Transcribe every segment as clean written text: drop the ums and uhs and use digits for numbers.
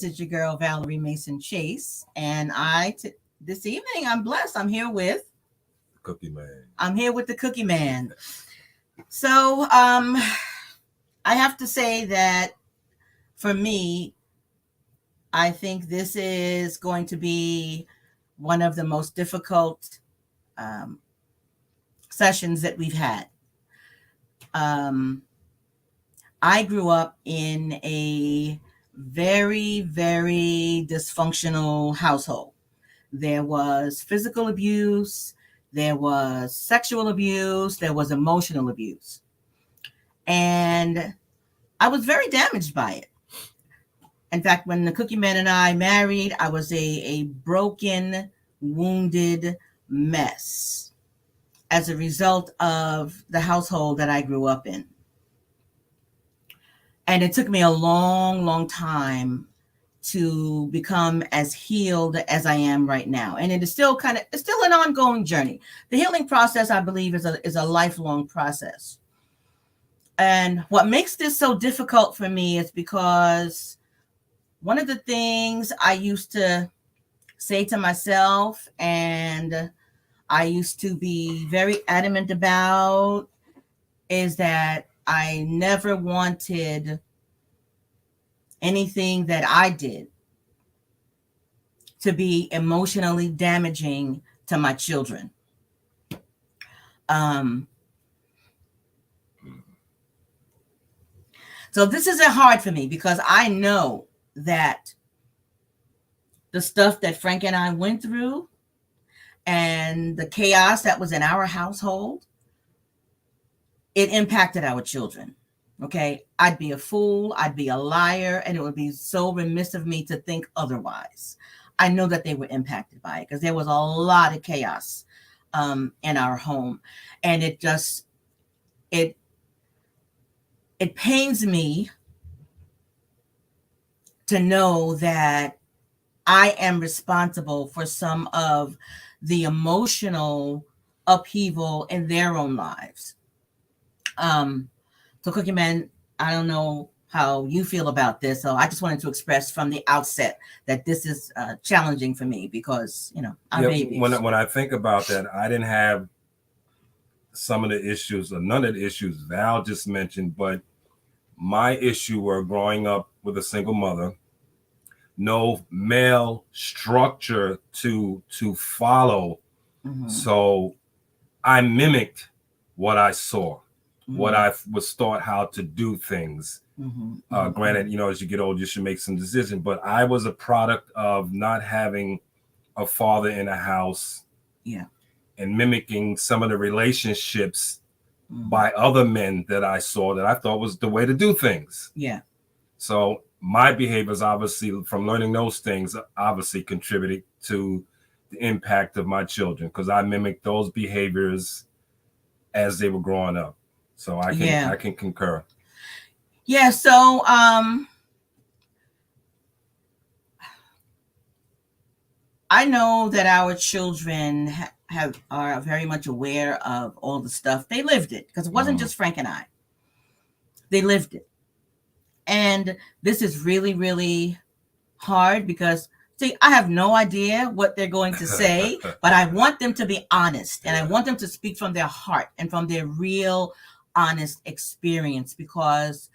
This is your girl, Valerie Mason Chase. And this evening, I'm blessed. Cookieman. I'm here with the Cookieman. So, I have to say that for me, I think this is going to be one of the most difficult sessions that we've had. I grew up in a very, very dysfunctional household. There was physical abuse, there was sexual abuse, there was emotional abuse. And I was very damaged by it. In fact, when the Cookieman and I married, I was a broken, wounded mess as a result of the household that I grew up in. And it took me a long, long time to become as healed as I am right now. And it's still an ongoing journey. The healing process, I believe, is a lifelong process. And what makes this so difficult for me is because one of the things I used to say to myself, and I used to be very adamant about, is that I never wanted anything that I did to be emotionally damaging to my children. So this isn't hard for me because I know that the stuff that Frank and I went through and the chaos that was in our household, it impacted our children. Okay, I'd be a fool, I'd be a liar, and it would be so remiss of me to think otherwise. I know that they were impacted by it because there was a lot of chaos in our home, and it pains me to know that I am responsible for some of the emotional upheaval in their own lives. So Cookieman, I don't know how you feel about this. So I just wanted to express from the outset that this is challenging for me because, I'm babies. When I think about that, I didn't have some of the issues or none of the issues Val just mentioned, but my issue were growing up with a single mother, no male structure to follow. Mm-hmm. So I mimicked what I saw. Mm-hmm. What I was taught how to do things. Mm-hmm. Granted, as you get older, you should make some decisions. But I was a product of not having a father in a house, and mimicking some of the relationships by other men that I saw that I thought was the way to do things. Yeah. So my behaviors, obviously, from learning those things, obviously contributed to the impact of my children because I mimicked those behaviors as they were growing up. So I can concur. Yeah. So I know that our children are very much aware of all the stuff. They lived it because it wasn't just Frank and I. They lived it. And this is really, really hard because, see, I have no idea what they're going to say, but I want them to be honest. And I want them to speak from their heart and from their real, honest experience because,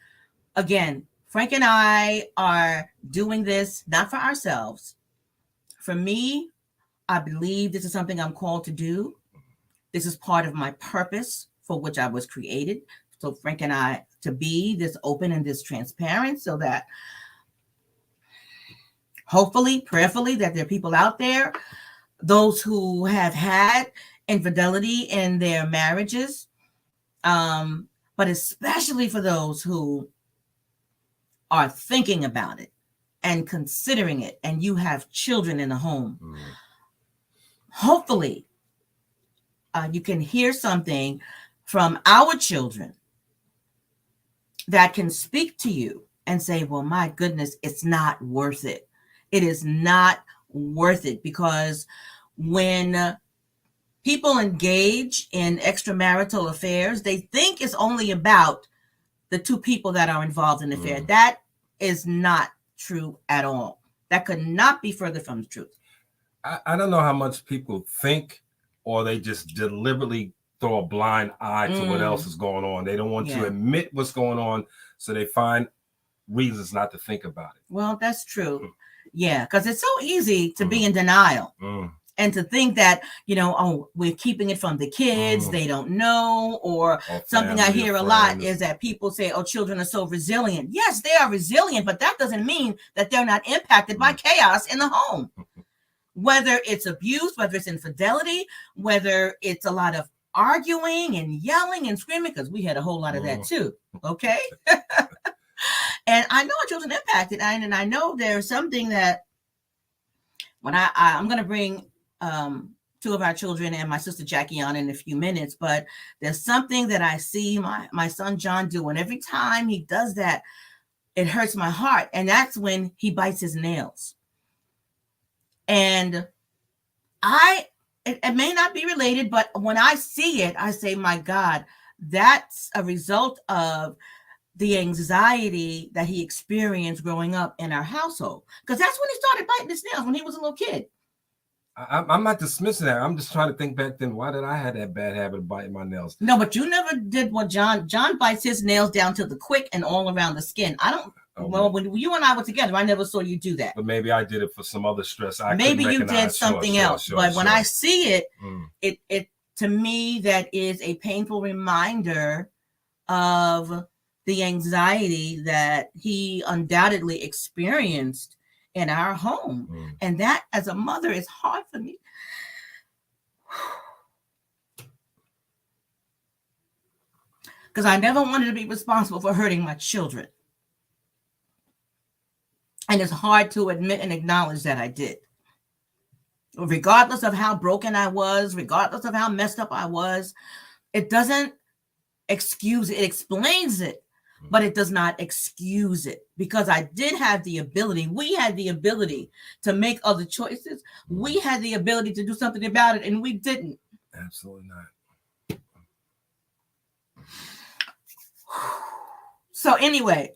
again, Frank and I are doing this not for ourselves. For me, I believe this is something I'm called to do. This is part of my purpose for which I was created. So Frank and I to be this open and this transparent so that hopefully, prayerfully, that there are people out there, those who have had infidelity in their marriages, but especially for those who are thinking about it and considering it, and you have children in the home. Mm. Hopefully, you can hear something from our children that can speak to you and say, well, my goodness, it's not worth it. It is not worth it because when people engage in extramarital affairs, they think it's only about the two people that are involved in the affair. That is not true at all. that could not be further from the truth. I don't know how much people think, or they just deliberately throw a blind eye to what else is going on. They don't want to admit what's going on, so they find reasons not to think about it. Well, that's true. Yeah, because it's so easy to be in denial and to think that, oh, we're keeping it from the kids. They don't know. Or something I hear a lot is that people say, oh, children are so resilient. Yes, they are resilient, but that doesn't mean that they're not impacted by chaos in the home. Whether it's abuse, whether it's infidelity, whether it's a lot of arguing and yelling and screaming, because we had a whole lot of that too. Okay. And I know our children impacted, and I know there's something that when I'm going to bring two of our children and my sister Jackie on in a few minutes, but there's something that I see my son John do, and every time he does that, it hurts my heart, and that's when he bites his nails. And it may not be related, but when I see it, I say, my God, that's a result of the anxiety that he experienced growing up in our household. Because that's when he started biting his nails, when he was a little kid. I'm not dismissing that. I'm just trying to think back then. Why did I have that bad habit of biting my nails? No, but you never did what John bites his nails down to the quick and all around the skin. I don't. Well, when you and I were together, I never saw you do that. But maybe I did it for some other stress. Maybe you did something else. But when I see it, it to me, that is a painful reminder of the anxiety that he undoubtedly experienced in our home. And that, as a mother, is hard for me. Because I never wanted to be responsible for hurting my children. And it's hard to admit and acknowledge that I did. Regardless of how broken I was, regardless of how messed up I was, it doesn't excuse it. It explains it, but it does not excuse it. Because I did have the ability, we had the ability to make other choices. We had the ability to do something about it, and we didn't. Absolutely not. So anyway,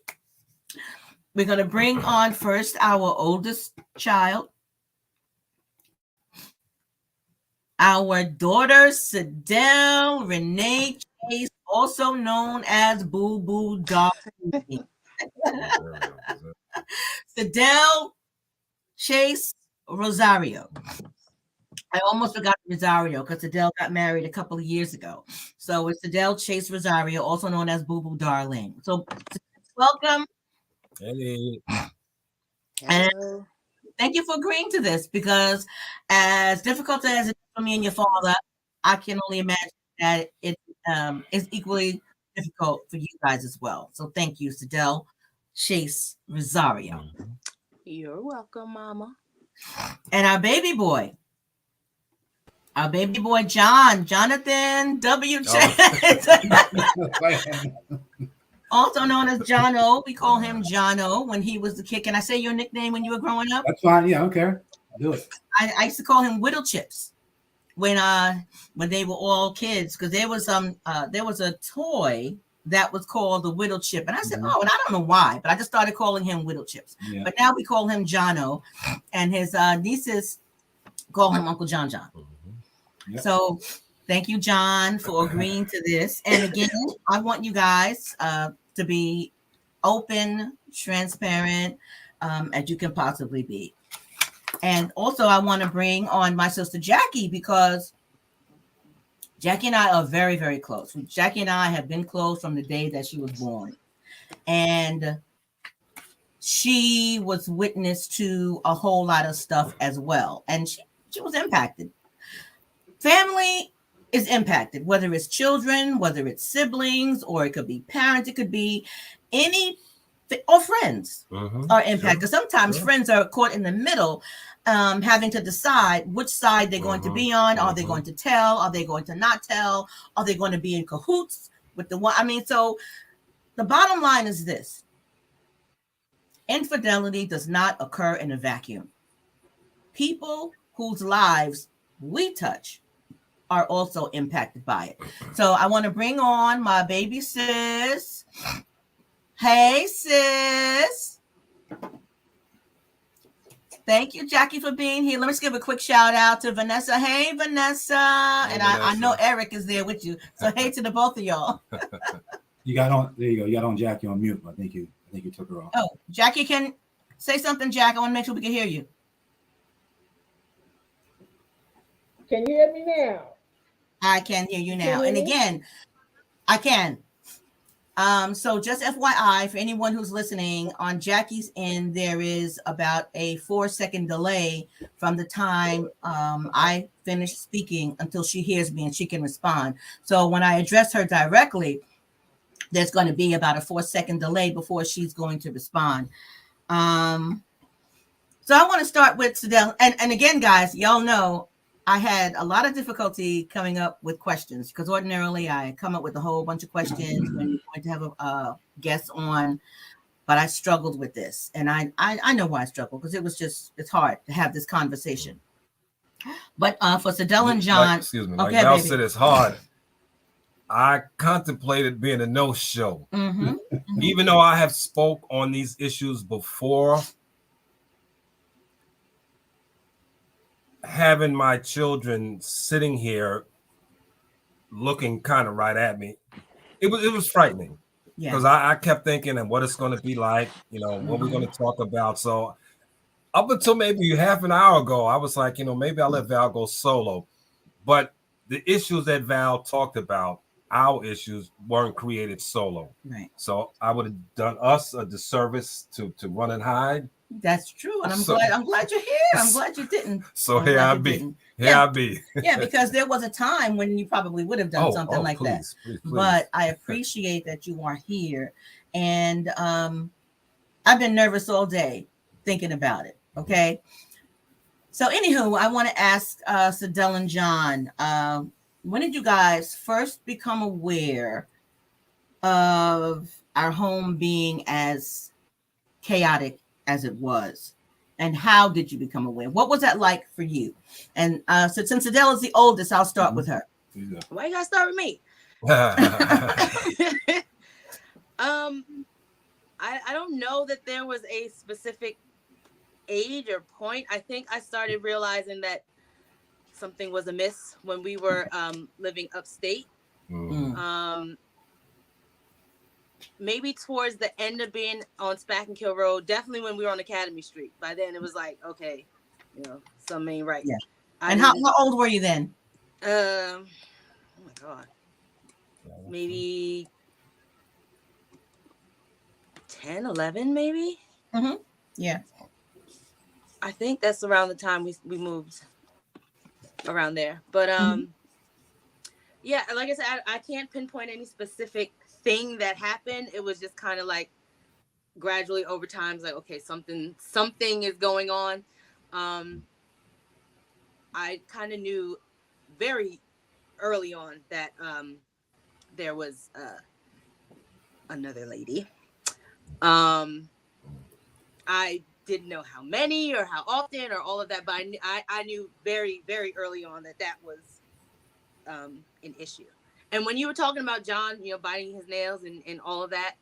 we're going to bring on first our oldest child, our daughter, Sidel Renee Chase, also known as Boo Boo Darling. Sidel Chase Rosario. I almost forgot Rosario because Sidel got married a couple of years ago. So it's Sidel Chase Rosario, also known as Boo Boo Darling. So welcome. Hey. And thank you for agreeing to this, because as difficult as it is for me and your father, I can only imagine that it is equally difficult for you guys as well. So thank you, Sidel Chase Rosario. You're welcome, Mama. And our baby boy, Jonathan W. Chase. Also known as John O. We call him John O. When he was the kid. Can I say your nickname when you were growing up? That's fine. Yeah, I don't care. Do it. I used to call him Whittle Chips when they were all kids, because there was a toy that was called the Whittle Chip, and I said, oh, and I don't know why, but I just started calling him Whittle Chips. Yeah. But now we call him John O, and his nieces call him Uncle John John. Yep. So thank you, John, for agreeing to this. And again, I want you guys to be open, transparent, as you can possibly be. And also, I want to bring on my sister Jackie, because Jackie and I are very, very close. Jackie and I have been close from the day that she was born. And she was witness to a whole lot of stuff as well. And she was impacted. Family is impacted, whether it's children, whether it's siblings, or it could be parents, it could be any, or friends are impacted. Sure. Sometimes friends are caught in the middle, having to decide which side they're going to be on. Are they going to tell? Are they going to not tell? Are they going to be in cahoots with the one? I mean, so the bottom line is this: infidelity does not occur in a vacuum. People whose lives we touch are also impacted by it. So I want to bring on my baby sis. Hey, sis. Thank you, Jackie, for being here. Let me just give a quick shout out to Vanessa. Hey, Vanessa. Hey, and Vanessa. I know Eric is there with you. So hey to the both of y'all. You got on. There you go. You got on Jackie on mute. I think you took her off. Oh, Jackie, can say something, Jack. I want to make sure we can hear you. Can you hear me now? I can hear you now. Can And you? again, I can. So just FYI, for anyone who's listening, on Jackie's end, there is about a 4-second delay from the time I finish speaking until she hears me and she can respond. So when I address her directly, there's going to be about a 4-second delay before she's going to respond. So I want to start with Sadell. And again, guys, y'all know I had a lot of difficulty coming up with questions because ordinarily I come up with a whole bunch of questions when you're going to have a guest on, but I struggled with this. And I know why I struggled because it's hard to have this conversation. But for Sadell and John, excuse me, okay, like Val baby. said, it's hard. I contemplated being a no-show. Mm-hmm. Even though I have spoke on these issues before, having my children sitting here looking kind of right at me, it was frightening. Because I kept thinking and what it's going to be like, what we're going to talk about. So up until maybe half an hour ago, I was like, maybe I'll let Val go solo. But the issues that Val talked about, our issues, weren't created solo. Right. So I would have done us a disservice to run and hide. That's true. And I'm glad you're here. I'm glad you didn't. So here I be. Yeah, because there was a time when you probably would have done something like that. Please. But I appreciate that you are here. And I've been nervous all day thinking about it. Okay. So anywho, I want to ask Sadell and John, when did you guys first become aware of our home being as chaotic as it was? And how did you become aware? What was that like for you? And so since Adele is the oldest, I'll start with her. Why you gotta start with me? I don't know that there was a specific age or point. I think I started realizing that something was amiss when we were living upstate. Maybe towards the end of being on Spackenkill Road, definitely when we were on Academy Street. By then it was like, okay, something ain't right. Yeah. And how old were you then? Oh my God. Maybe 10, 11, maybe? Mm-hmm. Yeah. I think that's around the time we moved around there. But yeah, like I said, I can't pinpoint any specific thing that happened. It was just kind of like gradually over time, it's like, okay, something is going on. I kind of knew very early on that there was another lady. I didn't know how many or how often or all of that, but I knew very, very early on that was an issue. And when you were talking about John, biting his nails and all of that,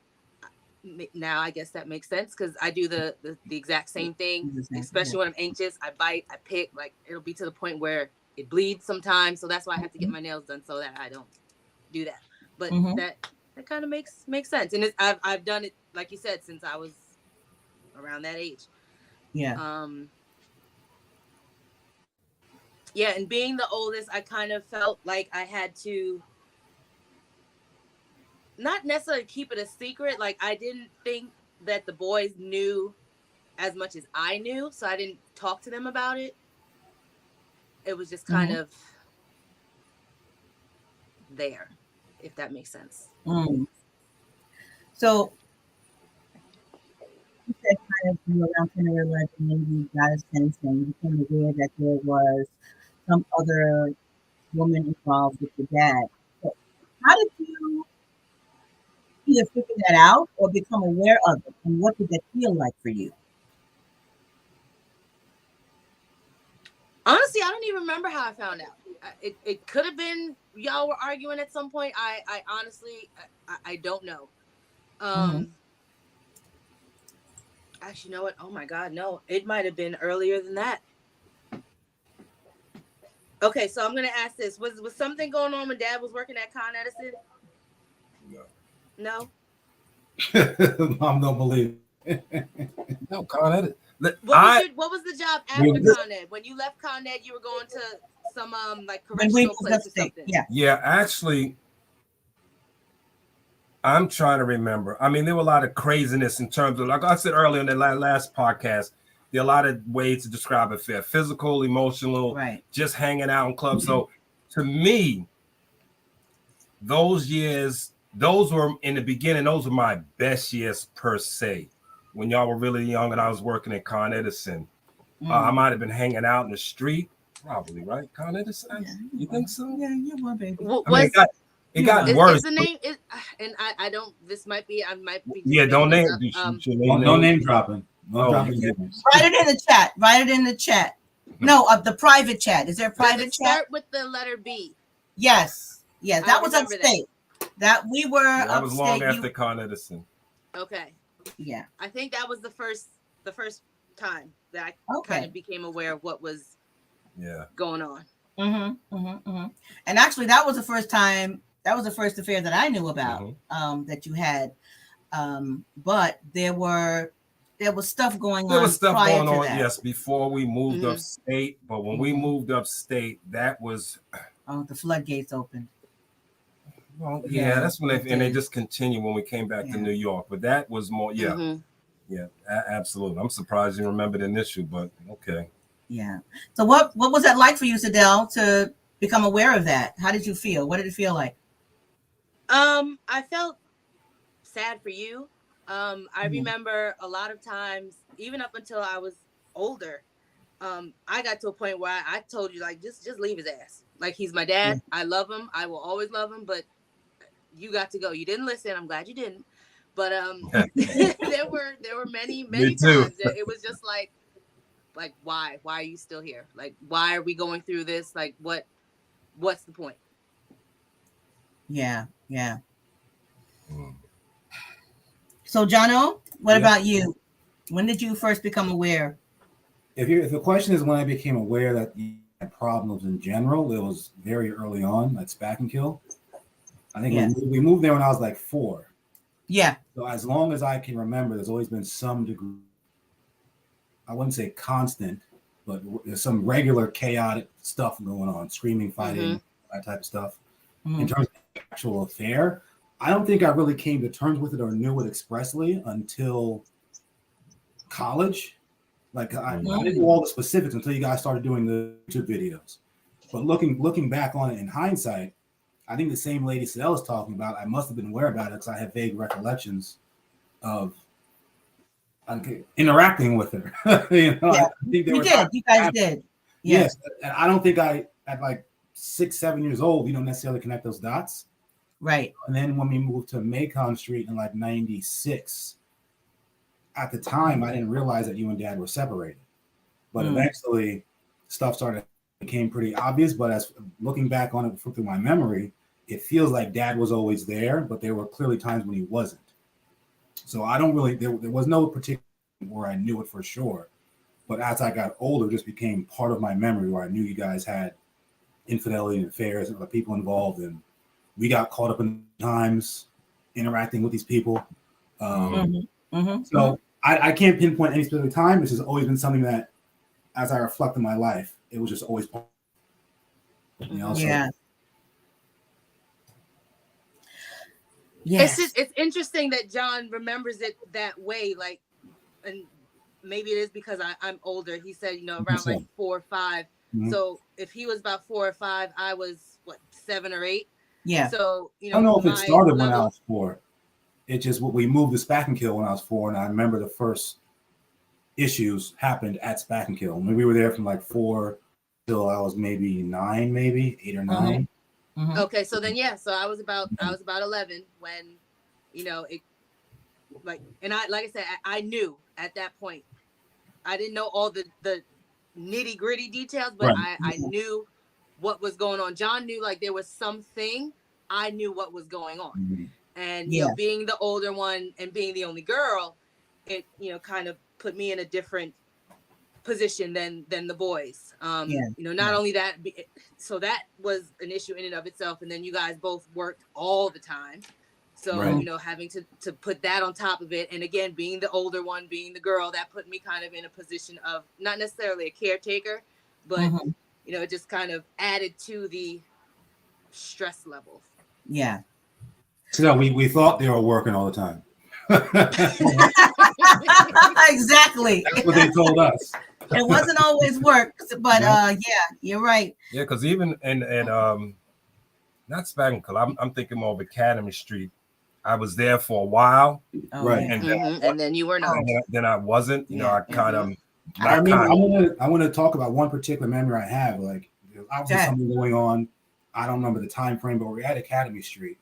now I guess that makes sense because I do the exact same thing, especially when I'm anxious. I bite, I pick, like it'll be to the point where it bleeds sometimes. So that's why I have to get my nails done so that I don't do that. But that kind of makes sense. And I've done it, like you said, since I was around that age. Yeah. Yeah, and being the oldest, I kind of felt like I had to not necessarily keep it a secret. Like I didn't think that the boys knew as much as I knew, so I didn't talk to them about it. It was just kind of there, if that makes sense. So you said kind of you around 10 or 11, you got a sense and you became aware that there was some other woman involved with your dad. So how did you either figure that out or become aware of it? And what did that feel like for you? Honestly, I don't even remember how I found out. It could have been y'all were arguing at some point. I honestly, I don't know. Actually, you know what? Oh my God, no. It might have been earlier than that. Okay, so I'm gonna ask this: was something going on when Dad was working at Con Edison? No. No. Mom don't believe. No, Con Ed. What was the job after We- Con Ed? When you left Con Ed, you were going to some like When we correctional moved place or upstate, something. yeah. Yeah, actually, I'm trying to remember. I mean, there were a lot of craziness in terms of, like I said earlier in the last podcast, there are a lot of ways to describe affair: physical, emotional, Right. just hanging out in clubs. So, to me, those years, those were in the beginning, those were my best years per se. When y'all were really young and I was working at Con Edison, I might have been hanging out in the street, probably, right? Con Edison, Yeah, you think so? Yeah, you were, baby. I mean, it got Is worse. Is the name is and I don't. This might be. I might be. Just Yeah, don't making name. this up. No name dropping. No Oh, dropping yeah. names. Write it in the chat. Write it in the chat. No, the private chat. Is there a Does private it chat? start with the letter B? Yes. Yes. I That was remember that. upstate. That we were That was long upstate. after Con Edison. Okay. Yeah. I think that was the first time that I Okay. kind of became aware of what was Yeah. going on. And actually, that was the first time. That was the first affair that I knew about. That you had. But there was stuff going on. There was stuff prior going to on, that. yes, before we moved upstate. But when we moved upstate, that was the floodgates opened. well, Yeah, that's when it they did. just continued when we came back to New York. But that was more, absolutely. I'm surprised you remembered an issue, but okay. Yeah. So what was that like for you, Sadell, to become aware of that? How did you feel? What did it feel like? I felt sad for you. I remember a lot of times, even up until I was older, I got to a point where I told you, like, just leave his ass. Like, he's my dad. I love him. I will always love him, but you got to go. You didn't listen. I'm glad you didn't. But there were many times that it was just like why are you still here? Like, why are we going through this? Like, what's the point? Yeah. So, Jono, what about you? When did you first become aware? If the question is when I became aware that you had problems in general, it was very early on, like Spack and Kill. I think we moved there when I was like 4. Yeah. So as long as I can remember, there's always been some degree, I wouldn't say constant, but there's some regular chaotic stuff going on, screaming, fighting, that type of stuff. In terms of the actual affair, I don't think I really came to terms with it or knew it expressly until college. Like I didn't know all the specifics until you guys started doing the YouTube videos. But looking back on it in hindsight, I think the same lady Sadell was talking about, I must have been aware about it because I have vague recollections of interacting with her. I think you did. You guys did. Yes. And I don't think I, at like 6, 7 years old, you don't necessarily connect those dots. Right. And then when we moved to Macon Street in like 96, at the time, I didn't realize that you and Dad were separated. But eventually, stuff became pretty obvious. But as looking back on it through my memory, it feels like Dad was always there, but there were clearly times when he wasn't. So I don't really, there was no particular where I knew it for sure. But as I got older, it just became part of my memory where I knew you guys had infidelity and affairs and other people involved. And we got caught up in times interacting with these people. So I can't pinpoint any specific time. This has always been something that, as I reflect on my life, it was just always part. It's interesting that John remembers it that way. Like, and maybe it is because I'm older. He said, around like 4 or 5. So if he was about 4 or 5, I was 7 or 8. Yeah. So I don't know if it started when I was 4. It just we moved to Spack and Kill when I was 4, and I remember the first issues happened at Spack and Kill. We were there from like 4 till I was maybe 9, maybe 8 or 9. Okay, so then so I was about 11 when, it and I said I knew at that point. I didn't know all the nitty gritty details, but I knew what was going on. John knew like there was something. I knew what was going on. And being the older one and being the only girl, it kind of put me in a different position than the boys. Not only that, so that was an issue in and of itself, and then you guys both worked all the time, so having to put that on top of it, and again being the older one, being the girl, that put me kind of in a position of not necessarily a caretaker, but it just kind of added to the stress levels. Yeah. So we thought they were working all the time. Exactly. That's what they told us. It wasn't always work, but you're right. Yeah, because even in not Spagnol, I'm thinking more of Academy Street. I was there for a while, Right? And then you were not. Then I wasn't. I kind of. I remember. I want to talk about one particular memory I have. Like, obviously something going on. I don't remember the time frame, but we're at Academy Street,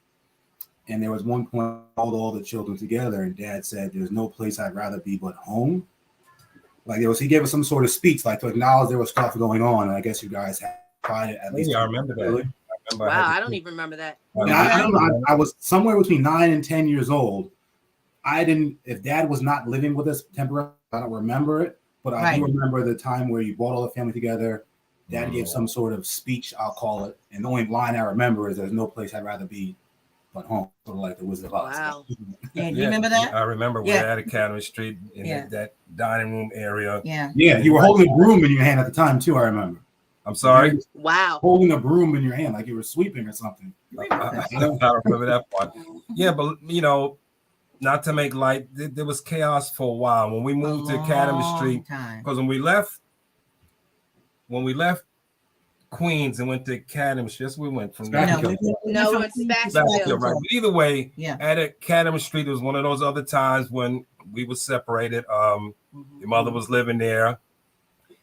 and there was one point all the children together, and Dad said, "There's no place I'd rather be but home." Like he gave us some sort of speech, like to acknowledge there was stuff going on. And I guess you guys had tried it at least. Yeah, I remember that. I don't even remember that. I was somewhere between 9 and 10 years old. If Dad was not living with us temporarily, I don't remember it, but I do remember the time where you brought all the family together. Dad gave some sort of speech, I'll call it. And the only line I remember is "There's no place I'd rather be but home," sort of like the Wizard of Oz. Wow. Yeah, you remember that? I remember we're at Academy Street in that dining room area. Yeah. Yeah, you were holding a broom in your hand at the time too, I remember. I'm sorry? Wow. Holding a broom in your hand like you were sweeping or something. I don't remember that part. Yeah, but not to make light, there was chaos for a while when we moved to Academy Street. Because when we left Queens and went to Academy Street, we went from we went Spackville. Right. But either way, at Academy Street, it was one of those other times when we were separated. Your mother was living there.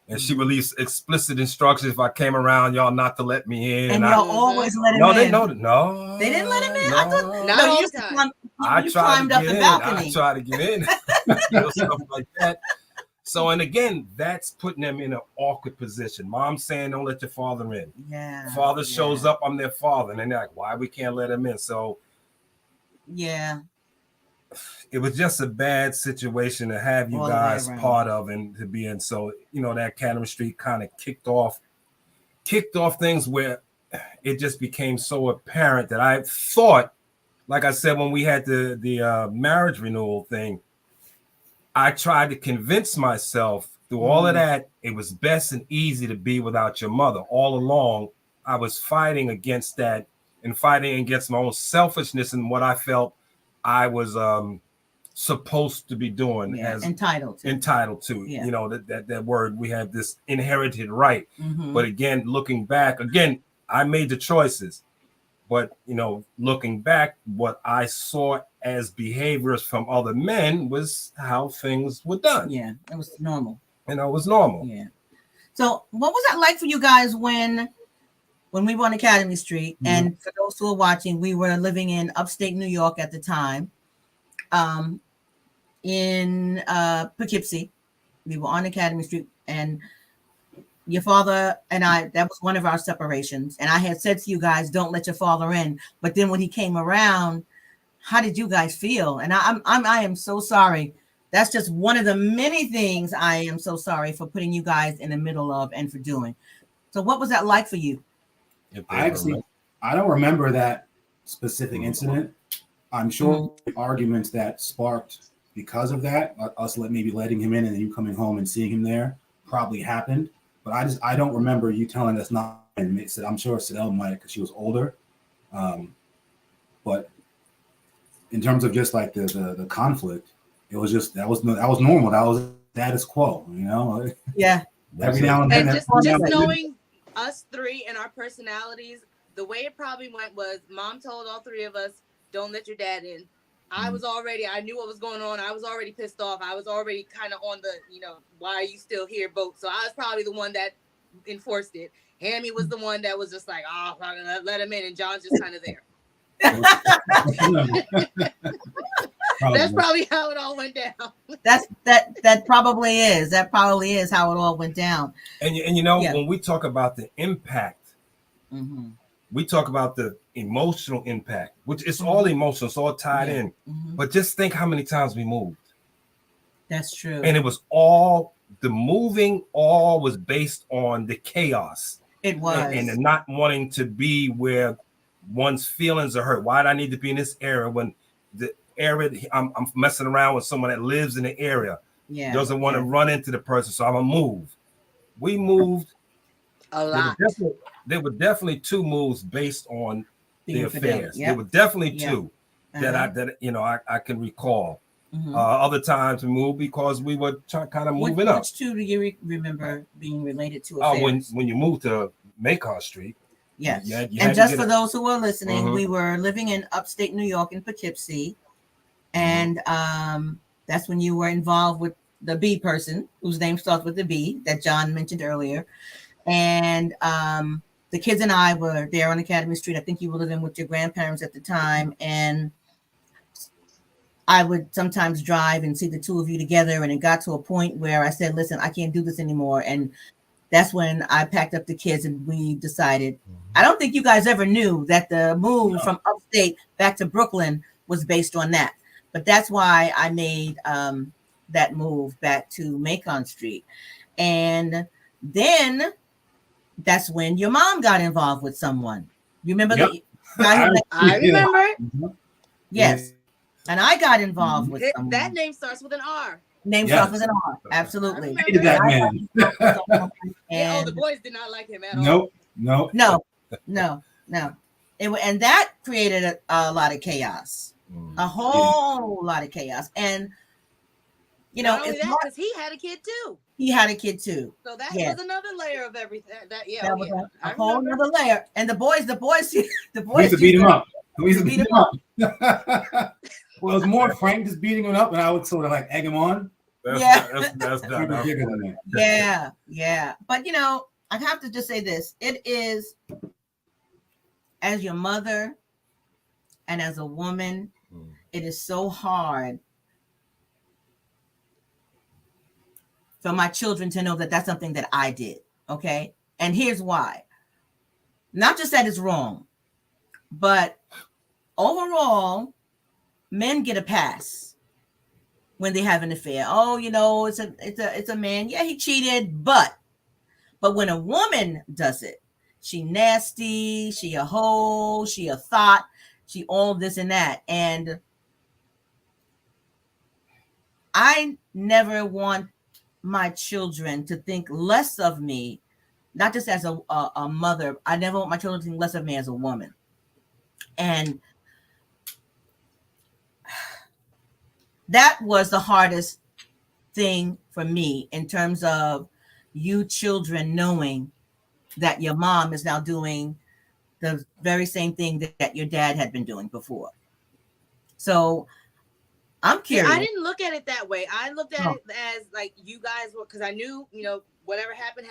And she released explicit instructions if I came around, y'all not to let me in. And y'all always let him in. No. They didn't let him in? I tried to get in. I tried to get in. Stuff like that. So, and again, that's putting them in an awkward position. Mom's saying, "Don't let your father in." Yeah. Father shows up, I'm their father. And they're like, "Why we can't let him in?" So, it was just a bad situation to have you guys part of and to be in. So, that Academy Street kind of kicked off things where it just became so apparent that I thought, like I said, when we had the marriage renewal thing, I tried to convince myself through all of that, it was best and easy to be without your mother. All along, I was fighting against that and fighting against my own selfishness and what I felt I was supposed to be doing as entitled to. That word, we have this inherited right. But again, looking back, I made the choices. But, looking back, what I saw as behaviors from other men was how things were done. Yeah, it was normal. It was normal. Yeah. So what was that like for you guys when we were on Academy Street? And for those who are watching, we were living in upstate New York at the time, in Poughkeepsie. We were on Academy Street, and your father and I, that was one of our separations. And I had said to you guys, "Don't let your father in." But then when he came around, how did you guys feel? And I am so sorry. That's just one of the many things I am so sorry for putting you guys in the middle of and for doing. So what was that like for you? I don't remember that specific incident. I'm sure arguments that sparked because of that, us maybe letting him in and then you coming home and seeing him there, probably happened. But I don't remember you telling us not. And I'm sure Sidel might, because she was older. But in terms of just like the conflict, it was just that was normal. That was status quo, Yeah. Every now and then. And just knowing us three and our personalities, the way it probably went was Mom told all three of us, "Don't let your dad in." I knew what was going on. I was already pissed off. I was already kind of on the, "Why are you still here?" boat. So I was probably the one that enforced it. Hammy was the one that was just like, "Oh, let him in," and John's just kind of there. That's probably how it all went down. That probably is. That probably is how it all went down. And when we talk about the impact, we talk about the emotional impact, which is all emotional, it's all tied in. But just think how many times we moved. That's true. And it was all the moving, all was based on the chaos. It was. And not wanting to be where one's feelings are hurt. Why do I need to be in this area when the area I'm messing around with someone that lives in the area, doesn't want to run into the person, so I'm gonna move. We moved a lot. There were definitely two moves based on the affairs. Yep. There were definitely two that I can recall. Other times we moved because we were kind of moving up. Which two do you remember being related to affairs? When you moved to Macon Street. Yes. You and just for those who are listening, we were living in upstate New York in Poughkeepsie. And that's when you were involved with the B person whose name starts with the B that John mentioned earlier. And the kids and I were there on Academy Street. I think you were living with your grandparents at the time. And I would sometimes drive and see the two of you together. And it got to a point where I said, listen, I can't do this anymore. And that's when I packed up the kids and we decided. I don't think you guys ever knew that the move from upstate back to Brooklyn was based on that. But that's why I made that move back to Macon Street. And then that's when your mom got involved with someone. You remember the guy? I remember. Yes. And I got involved with someone. That name starts with an R. Name starts with an R. Absolutely. I hated that man. And the boys did not like him at all. No. And that created a lot of chaos. A whole lot of chaos. And not only that, because he had a kid too. He had a kid too. So that was another layer of everything. That was a whole other layer. And the boys used to beat him up. We used to beat him up. Well, it was more Frank just beating him up, and I would sort of like egg him on. That's yeah. But I have to just say this: it is, as your mother and as a woman, it is so hard for my children to know that that's something that I did. Okay, and here's why. Not just that it's wrong, but overall, men get a pass when they have an affair. Oh, it's a man. Yeah, he cheated, but when a woman does it, she nasty, she a hoe, she a thought, she all this and that. And I never want my children to think less of me, not just as a mother. I never want my children to think less of me as a woman. And that was the hardest thing for me in terms of you children knowing that your mom is now doing the very same thing that your dad had been doing before. So I'm curious. I didn't look at it that way. I looked at it as like you guys were, because I knew, whatever happened,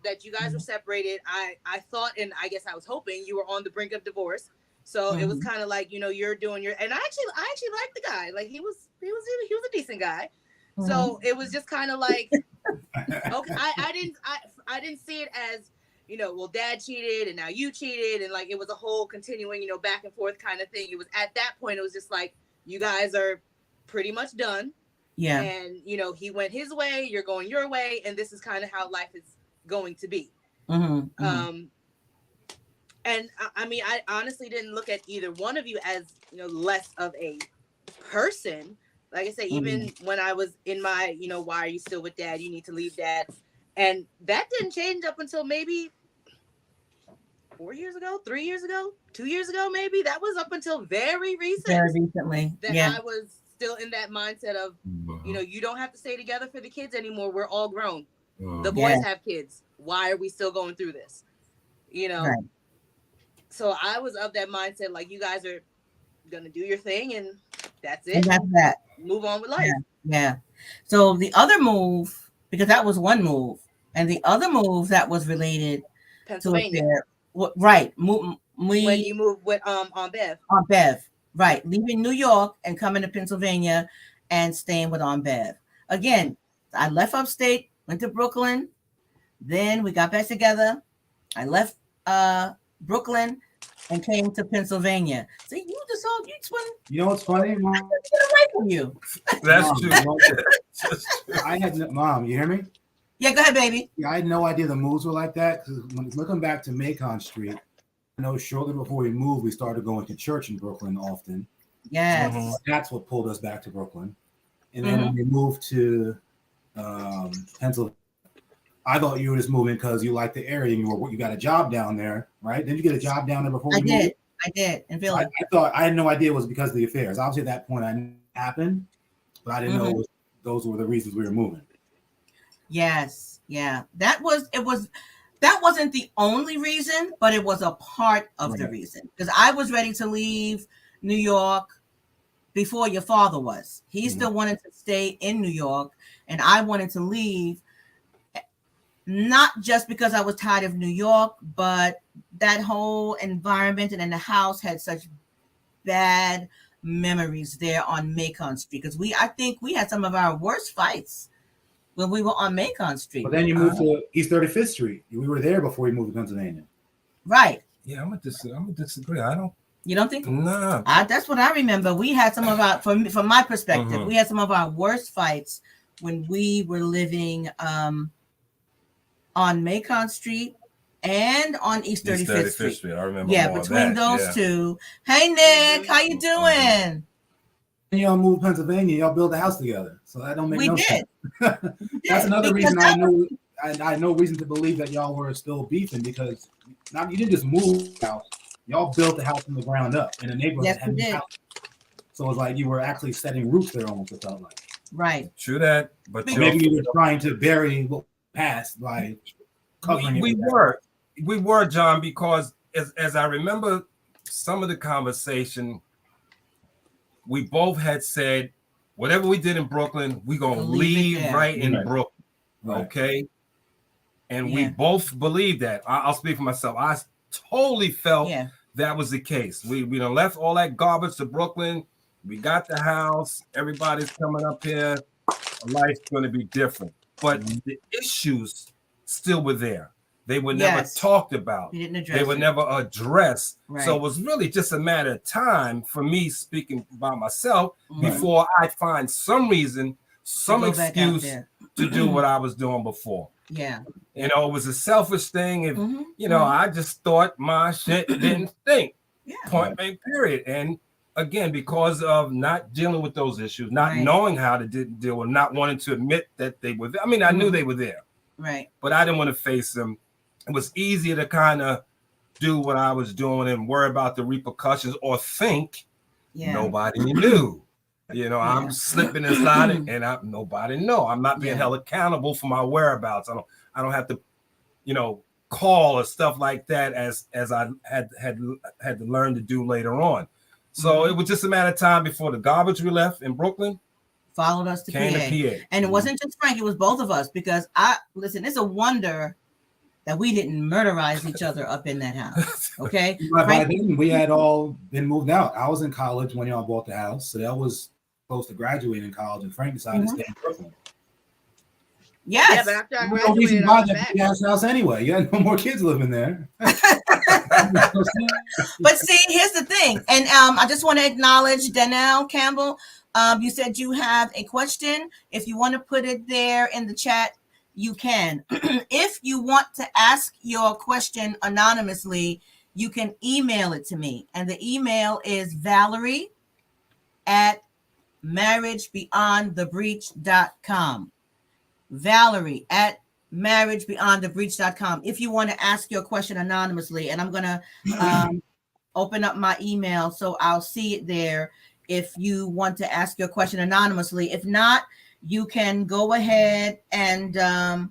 that you guys were separated. I thought, and I guess I was hoping you were on the brink of divorce. So it was kind of like, you're doing your, and I actually liked the guy. Like he was a decent guy. So it was just kind of like, okay, I didn't see it as, well, dad cheated and now you cheated. And like, it was a whole continuing, back and forth kind of thing. It was at that point, it was just like, you guys are pretty much done. Yeah. And, he went his way, you're going your way. And this is kind of how life is going to be. And I mean, I honestly didn't look at either one of you as, less of a person. Like I said, even when I was in my, why are you still with dad? You need to leave dad. And that didn't change up until maybe 4 years ago, 3 years ago, 2 years ago, maybe. That was up until very recently. That I was still in that mindset of, you don't have to stay together for the kids anymore. We're all grown. The boys have kids. Why are we still going through this? Right. So I was of that mindset, like, you guys are going to do your thing and that's it. And that's that. Move on with life. Yeah. So the other move, because that was one move, and the other move that was related Pennsylvania. To right. When you moved with Aunt Bev. Aunt Bev, right. Leaving New York and coming to Pennsylvania and staying with Aunt Bev. Again, I left upstate, went to Brooklyn. Then we got back together. I left Brooklyn, and came to Pennsylvania. See, you just all you just want You know what's funny, Mom? to get away from you. That's Mom, true. you know, That's true. I had Mom. You hear me? Yeah, go ahead, baby. Yeah, I had no idea the moves were like that. Because when looking back to Macon Street, I know shortly before we moved, we started going to church in Brooklyn often. Yes. Mhm. That's what pulled us back to Brooklyn. And Mm-hmm. then when we moved to Pennsylvania, I thought you were just moving because you like the area and you got a job down there, right? Didn't you get a job down there before I we moved? I did in So Philly. I thought I had no idea it was because of the affairs. Obviously, at that point, I knew it happened, but I didn't know those were the reasons we were moving. Yes, yeah. That wasn't the only reason, but it was a part of the reason. Because I was ready to leave New York before your father was. He still wanted to stay in New York, and I wanted to leave, not just because I was tired of New York, but that whole environment and then the house had such bad memories there on Macon Street. Because I think we had some of our worst fights when we were on Macon Street. But then you moved to East 35th Street. We were there before we moved to Pennsylvania. Right. Yeah, I'm gonna disagree. I don't. You don't think? Nah. That's what I remember. We had some of our, from my perspective, we had some of our worst fights when we were living on Macon Street and on East 35th Street. I remember. Yeah, more between of that. those two. Hey, Nick, how you doing? And y'all moved to Pennsylvania. Y'all built a house together, so that don't make no sense. That's another Because reason I know. I had no reason to believe that y'all were still beefing because you didn't just move out. Y'all built the house from the ground up in a neighborhood. Yes, that had we no did. house. So it was like you were actually setting roots there almost, it felt like. Right. True that, but Maybe you were trying to bury what passed by covering it. We were, John, because as I remember some of the conversation, we both had said, whatever we did in Brooklyn, we're going to leave right in Brooklyn. Right. Okay. And we both believed that. I'll speak for myself. I totally felt that was the case. We done left all that garbage to Brooklyn. We got the house. Everybody's coming up here. Life's going to be different. But the issues still were there. They were never talked about. They were never addressed. Right. So it was really just a matter of time for me, speaking by myself, before I find some reason, some excuse to do what I was doing before. Yeah. You know, it was a selfish thing. If I just thought my shit didn't stink. Point blank, period. And again, because of not dealing with those issues, not knowing how to deal with, not wanting to admit that they were there. I mean, I knew they were there. Right. But I didn't want to face them. It was easier to kind of do what I was doing and worry about the repercussions or think nobody knew. You know, I'm slipping inside it and nobody know. I'm not being held accountable for my whereabouts. I don't have to, call or stuff like that as I had to learn to do later on. So it was just a matter of time before the garbage we left in Brooklyn followed us to PA. And it wasn't just Frank, it was both of us, because it's a wonder that we didn't murderize each other up in that house. Okay. By then we had all been moved out. I was in college when y'all bought the house. So that was close to graduating college, and Frank decided to stay in Brooklyn. Yes. Yeah, but after I graduated, I went back. House anyway. You had no more kids living there. But see, here's the thing. And I just want to acknowledge Danelle Campbell. You said you have a question. If you want to put it there in the chat, you can. If you want to ask your question anonymously, you can email it to me. And the email is Valerie@marriagebeyondthebreach.com. Valerie@marriagebeyondthebreach.com. If you want to ask your question anonymously, and I'm going to open up my email so I'll see it there if you want to ask your question anonymously. If not, you can go ahead and put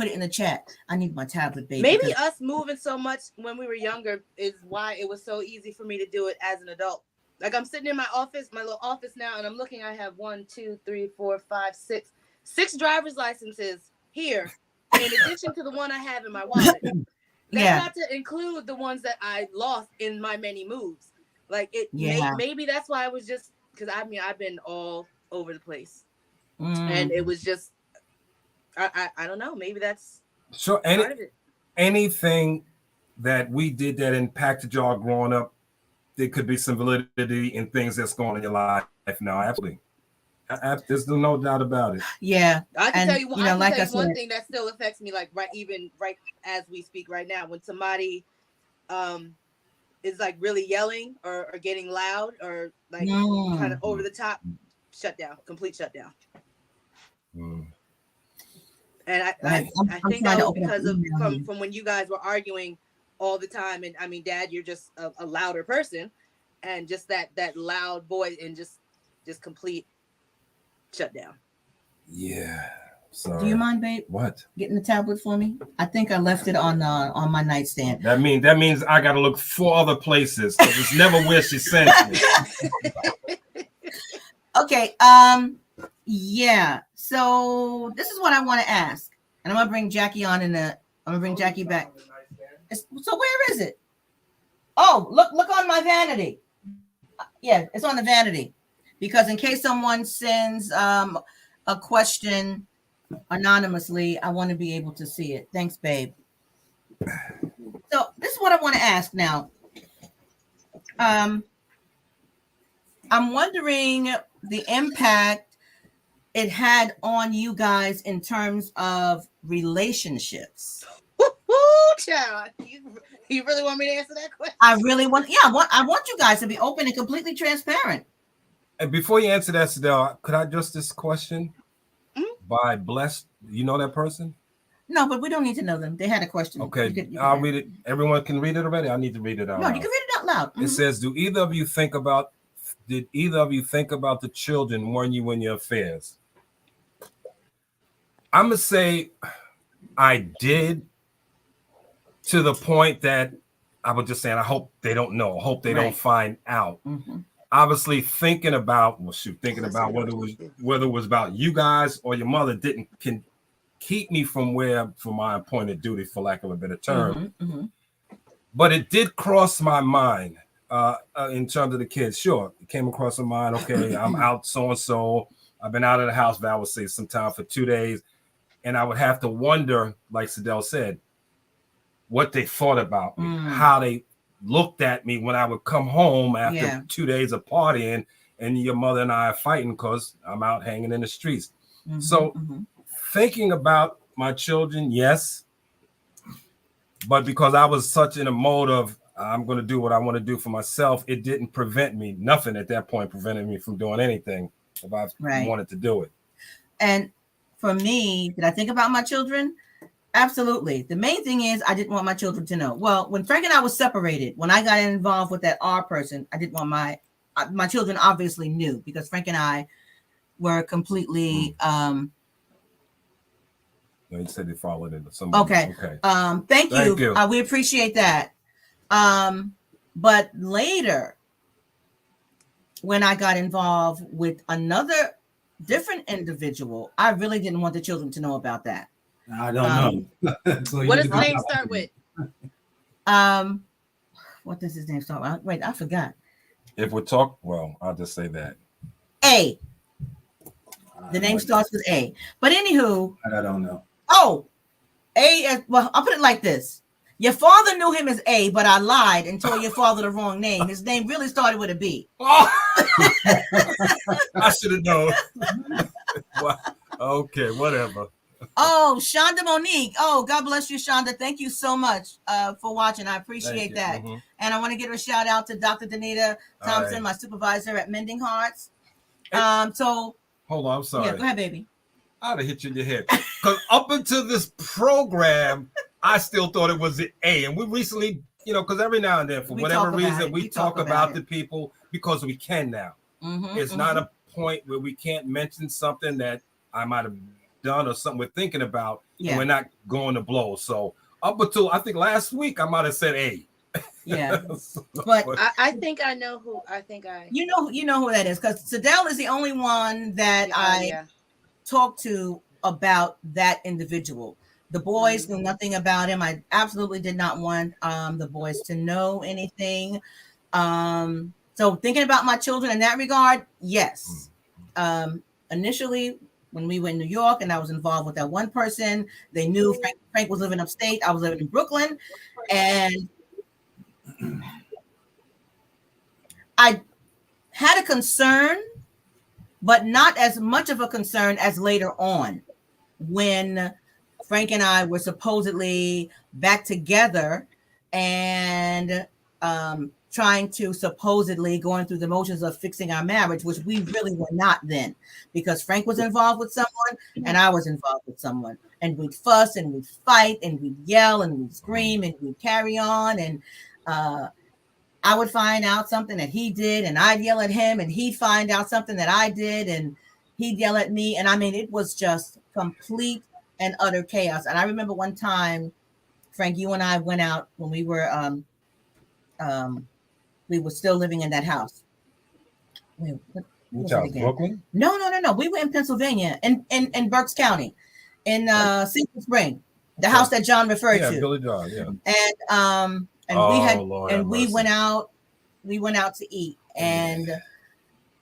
it in the chat. I need my tablet, baby. Maybe us moving so much when we were younger is why it was so easy for me to do it as an adult. Like, I'm sitting in my office, my little office now, and I'm looking. I have 6 driver's licenses here, in addition to the one I have in my wallet. That's not to include the ones that I lost in my many moves. Like, maybe that's why I was just, because I've been all over the place, and it was just, I don't know. Maybe that's sure. part of it. Anything that we did that impacted y'all growing up, there could be some validity in things that's going on in your life now. Absolutely. There's no doubt about it. Yeah. I can And, tell you, you know, like I one said, thing that still affects me, like right as we speak right now, when somebody is like really yelling or getting loud or like kind of over the top, shutdown, complete shutdown. Mm. And I'm I think trying that to was open up because the of email here. from when you guys were arguing all the time. And I mean, Dad, you're just a louder person, and just that loud voice and just complete shutdown. Yeah. Sorry. Do you mind, babe? What? Getting the tablet for me? I think I left it on my nightstand. That means I got to look 4 other places because it's never where she sent me. Okay. Yeah. So this is what I want to ask, and I'm gonna bring Jackie on I'm gonna bring Jackie back. So where is it? Oh, look on my vanity. Yeah, it's on the vanity, because in case someone sends a question anonymously, I want to be able to see it. Thanks, babe. So this is what I want to ask now. I'm wondering the impact it had on you guys in terms of relationships. Child, you really want me to answer that question? I really want, yeah, I want you guys to be open and completely transparent. And before you answer that, Sadell, could I address this question by Blessed? You know that person? No, but we don't need to know them. They had a question. Okay, I'll read it. Everyone can read it already. I need to read it out. No, you can read it out loud. It says, did either of you think about the children warn you in your affairs? I'm going to say I did, to the point that I was just saying, I hope they don't know. I hope they don't find out. Obviously, thinking about whether it was about you guys or your mother can keep me from my appointed duty, for lack of a better term. But it did cross my mind in terms of the kids. Sure, it came across my mind. Okay, I'm out so-and-so. I've been out of the house, Val would say, sometime for 2 days. And I would have to wonder, like Sadell said, what they thought about me, how they looked at me when I would come home after 2 days of partying, and your mother and I are fighting because I'm out hanging in the streets. So thinking about my children, yes, but because I was such in a mode of I'm going to do what I want to do for myself, it didn't prevent me. Nothing at that point prevented me from doing anything if I wanted to do it. And for me, did I think about my children? Absolutely. The main thing is I didn't want my children to know. Well, when Frank and I was separated, when I got involved with that R person, I didn't want my children obviously knew, because Frank and I were completely No, you said they followed into somebody. Okay. Thank you. We appreciate that. But later, when I got involved with another different individual, I really didn't want the children to know about that. I don't know. So what does the name start with? What does his name start with? Wait, I forgot. If we talk, well, I'll just say that. A. The name starts with A. But anywho, I don't know. Oh, A. Well, I'll put it like this. Your father knew him as A, but I lied and told your father the wrong name. His name really started with a B. Oh. I should have known. Okay, whatever. Oh, Shonda Monique. Oh, God bless you, Shonda. Thank you so much for watching. I appreciate that. And I want to give a shout out to Dr. Danita Thompson, my supervisor at Mending Hearts. So hold on, I'm sorry. Yeah, go ahead, baby. I'd have hit you in your head. Because up until this program, I still thought it was the A. And we recently, because every now and then, for whatever reason, we talk about the people because we can now. It's not a point where we can't mention something that I might have done or something we're thinking about, and we're not going to blow. So up until I think last week, I might have said A. Yeah, but I think I know who. You know who that is, because Sadell is the only one that I talked to about that individual. The boys knew nothing about him. I absolutely did not want the boys to know anything. So thinking about my children in that regard, yes. Initially, when we were in New York and I was involved with that one person. They knew Frank was living upstate. I was living in Brooklyn. And I had a concern, but not as much of a concern as later on when Frank and I were supposedly back together and trying to supposedly going through the motions of fixing our marriage, which we really were not then, because Frank was involved with someone and I was involved with someone. And we'd fuss and we'd fight and we'd yell and we'd scream and we'd carry on. And I would find out something that he did and I'd yell at him, and he'd find out something that I did and he'd yell at me. And I mean, it was just complete and utter chaos. And I remember one time, Frank, you and I went out when we were still living in that house. Wait, Which house? Brooklyn? No. We were in Pennsylvania, in Berks County, in Single Spring, the house that John referred to. Billy John, yeah. And we went out to eat. And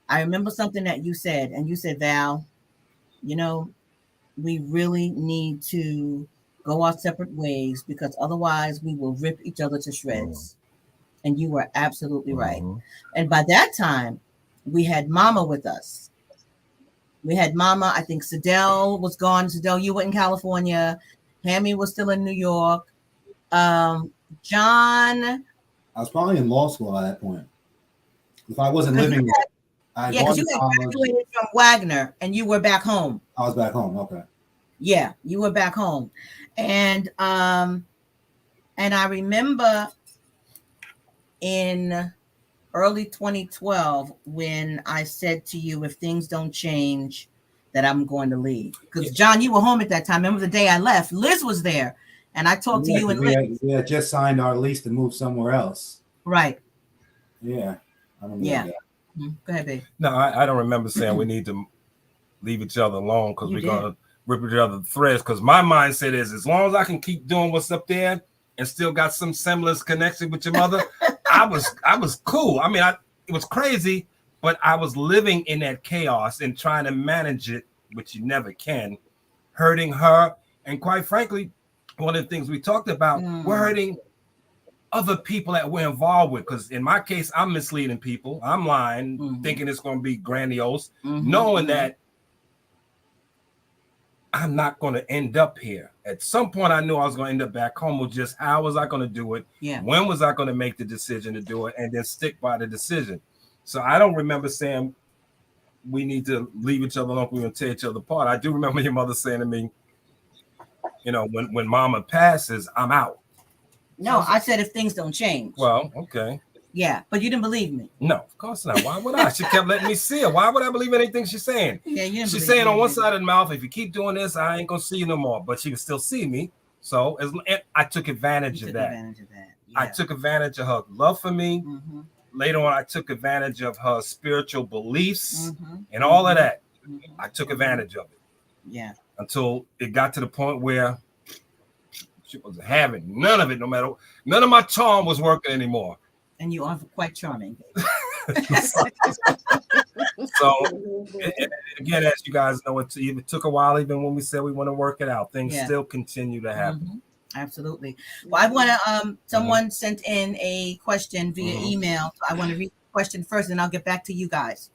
I remember something that you said, and you said, Val, you know, we really need to go our separate ways because otherwise we will rip each other to shreds. And you were absolutely right. And by that time, we had Mama with us. We had Mama. I think Sidell was gone. Sidell, you were in California. Hammy was still in New York. John. I was probably in law school at that point. If I wasn't living there, because you had graduated from Wagner and you were back home. I was back home. Okay. Yeah, you were back home. And I remember in early 2012 when I said to you, if things don't change, that I'm going to leave. Because John, you were home at that time. Remember the day I left, Liz was there. And I talked to you and Liz. We had just signed our lease to move somewhere else. Right. Yeah. I remember that. Go ahead, babe. No, I don't remember saying we need to leave each other alone because we're going to rip each other threads. Because my mindset is as long as I can keep doing what's up there and still got some semblance connection with your mother, I was cool. I mean, it was crazy, but I was living in that chaos and trying to manage it, which you never can, hurting her. And quite frankly, one of the things we talked about, we're hurting other people that we're involved with. Because in my case, I'm misleading people. I'm lying, thinking it's going to be grandiose, knowing that I'm not going to end up here. At some point, I knew I was going to end up back home. With just how was I going to do it? Yeah. When was I going to make the decision to do it and then stick by the decision? So I don't remember saying we need to leave each other alone. We're going to tear each other apart. I do remember your mother saying to me, you know, when Mama passes, I'm out. No, I said if things don't change. Well, okay. Yeah, but you didn't believe me. No, of course not. Why would I? She kept letting me see it. Why would I believe anything she's saying? Yeah, you didn't. She's saying on one side of the mouth, if you keep doing this, I ain't gonna see you no more. But she can still see me. So I took advantage of that. Yeah. I took advantage of her love for me. Later on, I took advantage of her spiritual beliefs and all of that. I took advantage of it. Yeah. Until it got to the point where she wasn't having none of it. None of my charm was working anymore. And you are quite charming. So again, as you guys know, it took a while. Even when we said we want to work it out, things still continue to happen. Absolutely. Well, I want to. Someone sent in a question via email. So I want to read the question first, and I'll get back to you guys.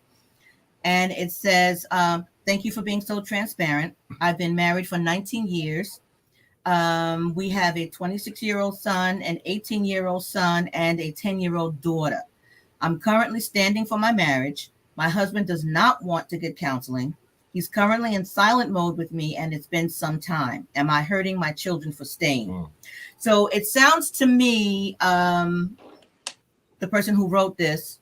And it says, "Thank you for being so transparent. I've been married for 19 years. We have a 26-year-old son, an 18-year-old son, and a 10-year-old daughter. I'm currently standing for my marriage. My husband does not want to get counseling. He's currently in silent mode with me, and it's been some time. Am I hurting my children for staying?" So it sounds to me, the person who wrote this,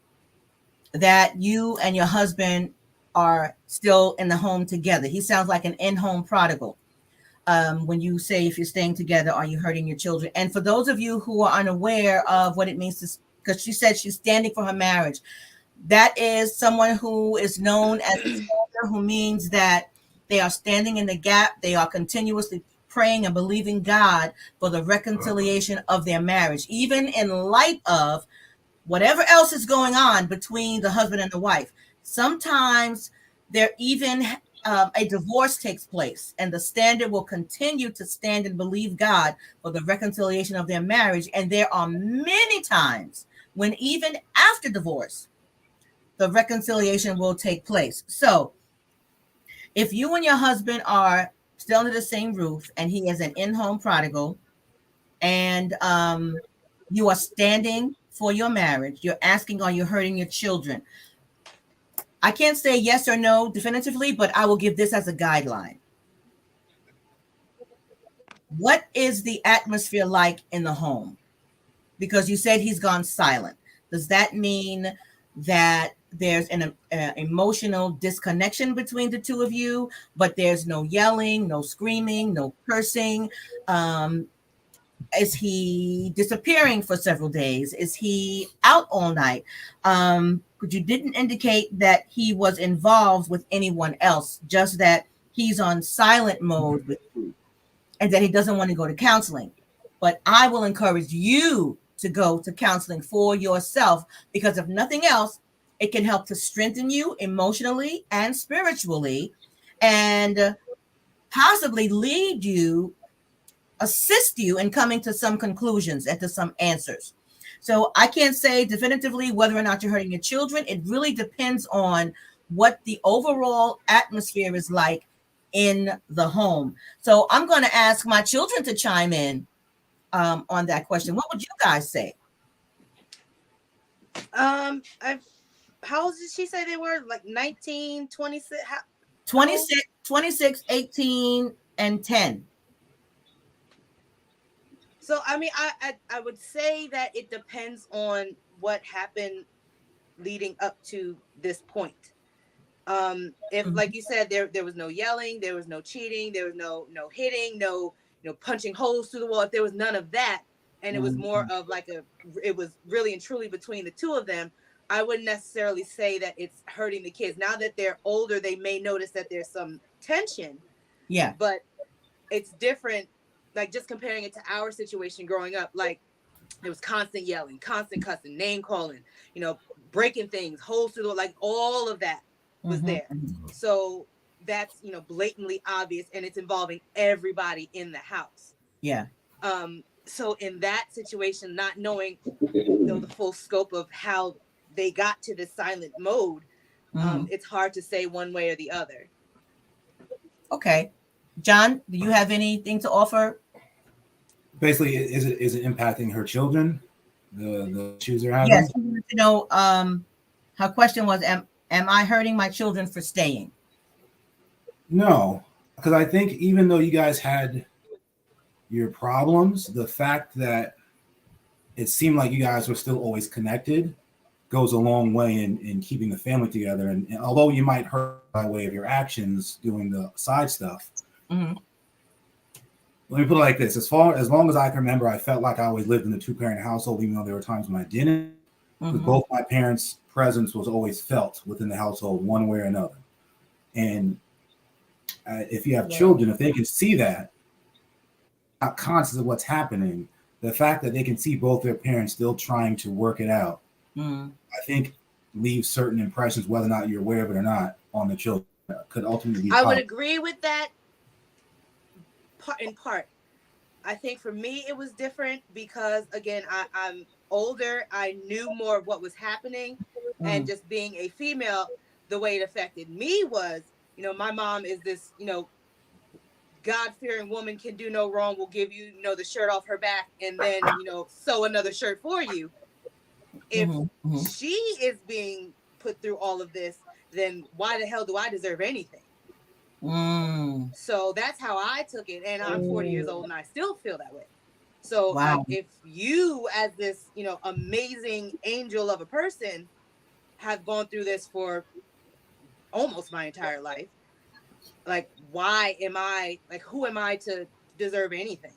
that you and your husband are still in the home together. He sounds like an in-home prodigal. When you say if you're staying together, are you hurting your children? And for those of you who are unaware of what it means to, because she said she's standing for her marriage, that is someone who is known as a stander, who means that they are standing in the gap. They are continuously praying and believing God for the reconciliation of their marriage, even in light of whatever else is going on between the husband and the wife. Sometimes they're even a divorce takes place and the standard will continue to stand and believe God for the reconciliation of their marriage. And there are many times when even after divorce, the reconciliation will take place. So if you and your husband are still under the same roof and he is an in-home prodigal and you are standing for your marriage, you're asking, are you hurting your children? I can't say yes or no definitively, but I will give this as a guideline. What is the atmosphere like in the home? Because you said he's gone silent. Does that mean that there's an emotional disconnection between the two of you, but there's no yelling, no screaming, no cursing? Is he disappearing for several days? Is he out all night? You didn't indicate that he was involved with anyone else, just that he's on silent mode with you and that he doesn't want to go to counseling. But I will encourage you to go to counseling for yourself because if nothing else, it can help to strengthen you emotionally and spiritually and possibly assist you in coming to some conclusions and to some answers. So I can't say definitively whether or not you're hurting your children. It really depends on what the overall atmosphere is like in the home. So I'm going to ask my children to chime in on that question. What would you guys say? How old did she say they were? Like 19, 26? 26, 18, and 10. So I mean, I would say that it depends on what happened leading up to this point. If like you said, there was no yelling, there was no cheating, there was no hitting, no punching holes through the wall. If there was none of that, and it was more of like it was really and truly between the two of them, I wouldn't necessarily say that it's hurting the kids. Now that they're older, they may notice that there's some tension. Yeah. But it's different, like just comparing it to our situation growing up, like there was constant yelling, constant cussing, name calling, breaking things, holes through the, like all of that was there. So that's, blatantly obvious and it's involving everybody in the house. Yeah. So in that situation, not knowing the full scope of how they got to the silent mode, it's hard to say one way or the other. Okay. John, do you have anything to offer? Basically, is it impacting her children? The issues they're having? Yes. Her question was, am I hurting my children for staying? No, because I think even though you guys had your problems, the fact that it seemed like you guys were still always connected goes a long way in keeping the family together. And although you might hurt by way of your actions doing the side stuff, let me put it like this: as long as I can remember, I felt like I always lived in a 2-parent household, even though there were times when I didn't. Because both my parents' presence was always felt within the household, one way or another. And if you have children, if they can see that, not conscious of what's happening, the fact that they can see both their parents still trying to work it out, I think leaves certain impressions, whether or not you're aware of it or not, on the children. Could ultimately be. I would agree with that. In part, I think for me it was different because again I'm older. I knew more of what was happening, and just being a female, the way it affected me was, my mom is this, God-fearing woman, can do no wrong, will give you, the shirt off her back and then, sew another shirt for you. If she is being put through all of this, then why the hell do I deserve anything? So that's how I took it, and I'm 40 years old and I still feel that way. So like, if you as this amazing angel of a person have gone through this for almost my entire life, like why am I, like who am I to deserve anything?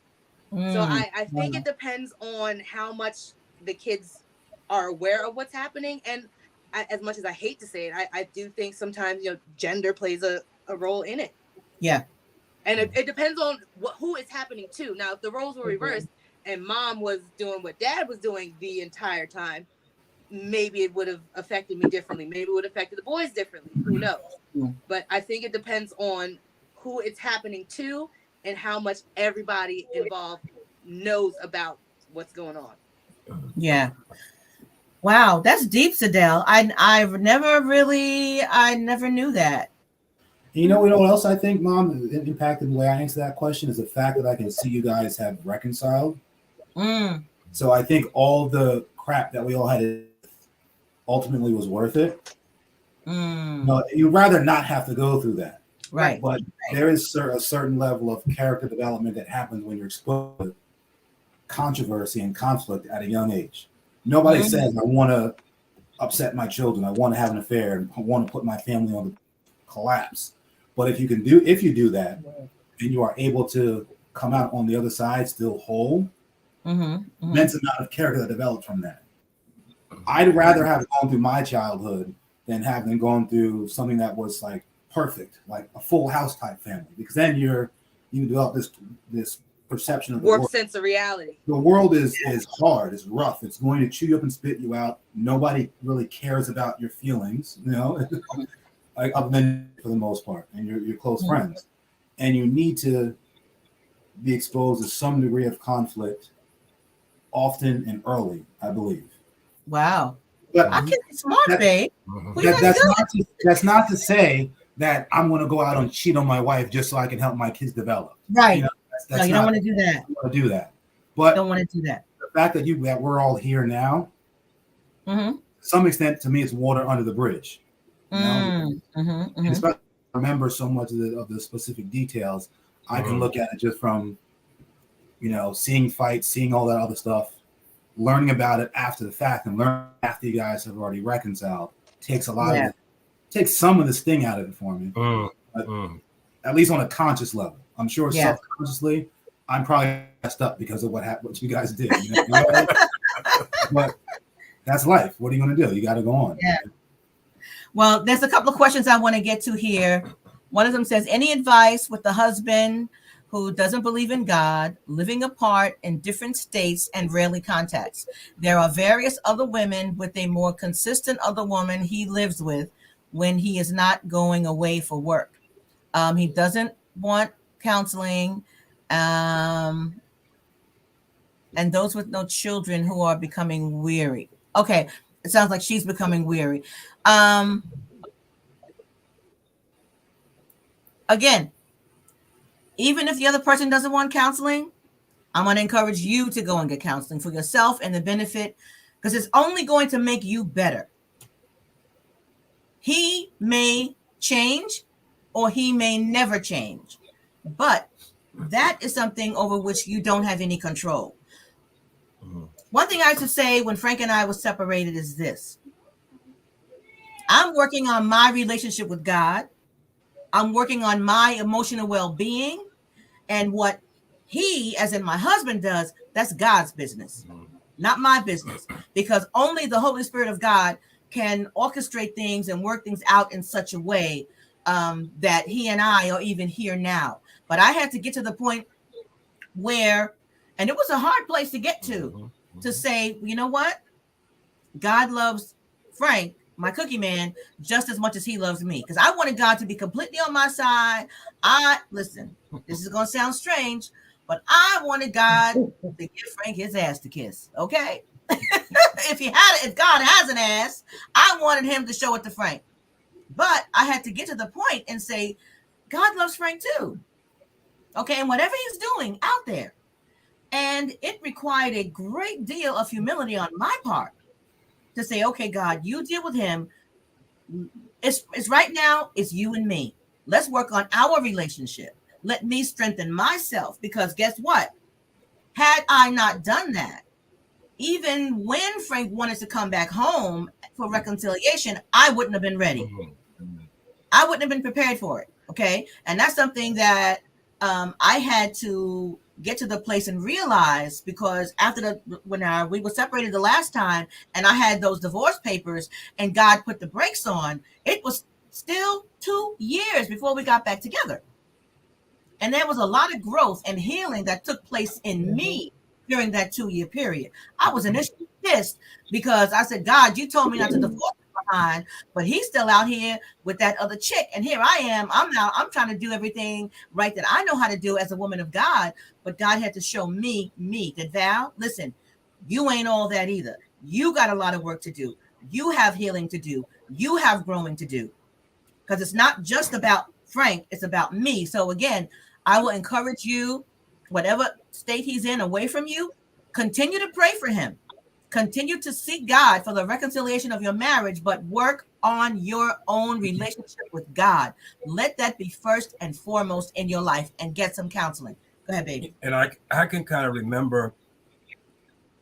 So I think it depends on how much the kids are aware of what's happening, and as much as I hate to say it, I do think sometimes gender plays a role in it. Yeah. And it depends on who it's happening to. Now, if the roles were reversed and mom was doing what dad was doing the entire time, maybe it would have affected me differently. Maybe it would have affected the boys differently. Who knows? But I think it depends on who it's happening to and how much everybody involved knows about what's going on. Yeah. Wow, that's deep, Sadell. I never knew that. And you know what else I think, Mom, impacted the way I answer that question is the fact that I can see you guys have reconciled. Mm, So I think all the crap that we all had ultimately was worth it. No, you'd rather not have to go through that. right. But there is a certain level of character development that happens when you're exposed to controversy and conflict at a young age. Nobody says, I want to upset my children. I want to have an affair and I want to put my family on the collapse. But if you do that and you are able to come out on the other side still whole, immense amount of character that develops from that. I'd rather have gone through my childhood than having gone through something that was like perfect, like a Full House type family, because then you develop this perception of the Warped world. sense of reality. The world is hard, it's rough, it's going to chew you up and spit you out. Nobody really cares about your feelings, like other than for the most part, and your close friends. And you need to be exposed to some degree of conflict often and early, I believe. Wow. But I can be smart, babe. That's not to say that I'm going to go out and cheat on my wife just so I can help my kids develop. Right. That's you don't want to do that. I want to do that. But don't want to do that. The fact that we're all here now, to some extent, to me, it's water under the bridge. Especially remember so much of the specific details. I can look at it just from, seeing fights, seeing all that other stuff, learning about it after the fact, and learning after you guys have already reconciled takes a lot of it. Takes some of the sting out of it for me. At least on a conscious level. I'm sure subconsciously, I'm probably messed up because of what you guys did. But that's life. What are you going to do? You got to go on. Yeah. Well, there's a couple of questions I want to get to here. One of them says, any advice with the husband who doesn't believe in God, living apart in different states and rarely contacts? There are various other women with a more consistent other woman he lives with when he is not going away for work. He doesn't want counseling, and those with no children who are becoming weary. Okay, it sounds like she's becoming weary. Again, even if the other person doesn't want counseling, I'm going to encourage you to go and get counseling for yourself and the benefit, because it's only going to make you better. He may change or he may never change, but that is something over which you don't have any control. One thing I have to say when Frank and I were separated is this. I'm working on my relationship with God. I'm working on my emotional well-being, and what he, as in my husband, does, that's God's business, not my business, because only the Holy Spirit of God can orchestrate things and work things out in such a way that he and I are even here now. But I had to get to the point where, and it was a hard place to get to say, you know what? God loves Frank, my cookie man, just as much as he loves me, because I wanted God to be completely on my side. Listen, this is going to sound strange, but I wanted God to give Frank his ass to kiss. Okay. If God has an ass, I wanted him to show it to Frank. But I had to get to the point and say, God loves Frank too. Okay. And whatever he's doing out there. And it required a great deal of humility on my part to say, okay, God, you deal with him. It's right now, it's you and me. Let's work on our relationship. Let me strengthen myself, because guess what? Had I not done that, even when Frank wanted to come back home for reconciliation, I wouldn't have been ready. I wouldn't have been prepared for it. Okay. And that's something that I had to get to the place and realize, because after when we were separated the last time and I had those divorce papers and God put the brakes on, it was still 2 years before we got back together. And there was a lot of growth and healing that took place in me during that 2-year period. I was initially pissed because I said, God, you told me not to divorce him behind, but he's still out here with that other chick. And here I am. I'm trying to do everything right that I know how to do as a woman of God. But God had to show me that, Val, listen, you ain't all that either. You got a lot of work to do. You have healing to do. You have growing to do. Because it's not just about Frank, it's about me. So again, I will encourage you, whatever state he's in away from you, continue to pray for him. Continue to seek God for the reconciliation of your marriage, but work on your own relationship with God. Let that be first and foremost in your life, and get some counseling. Go ahead, baby. And I can kind of remember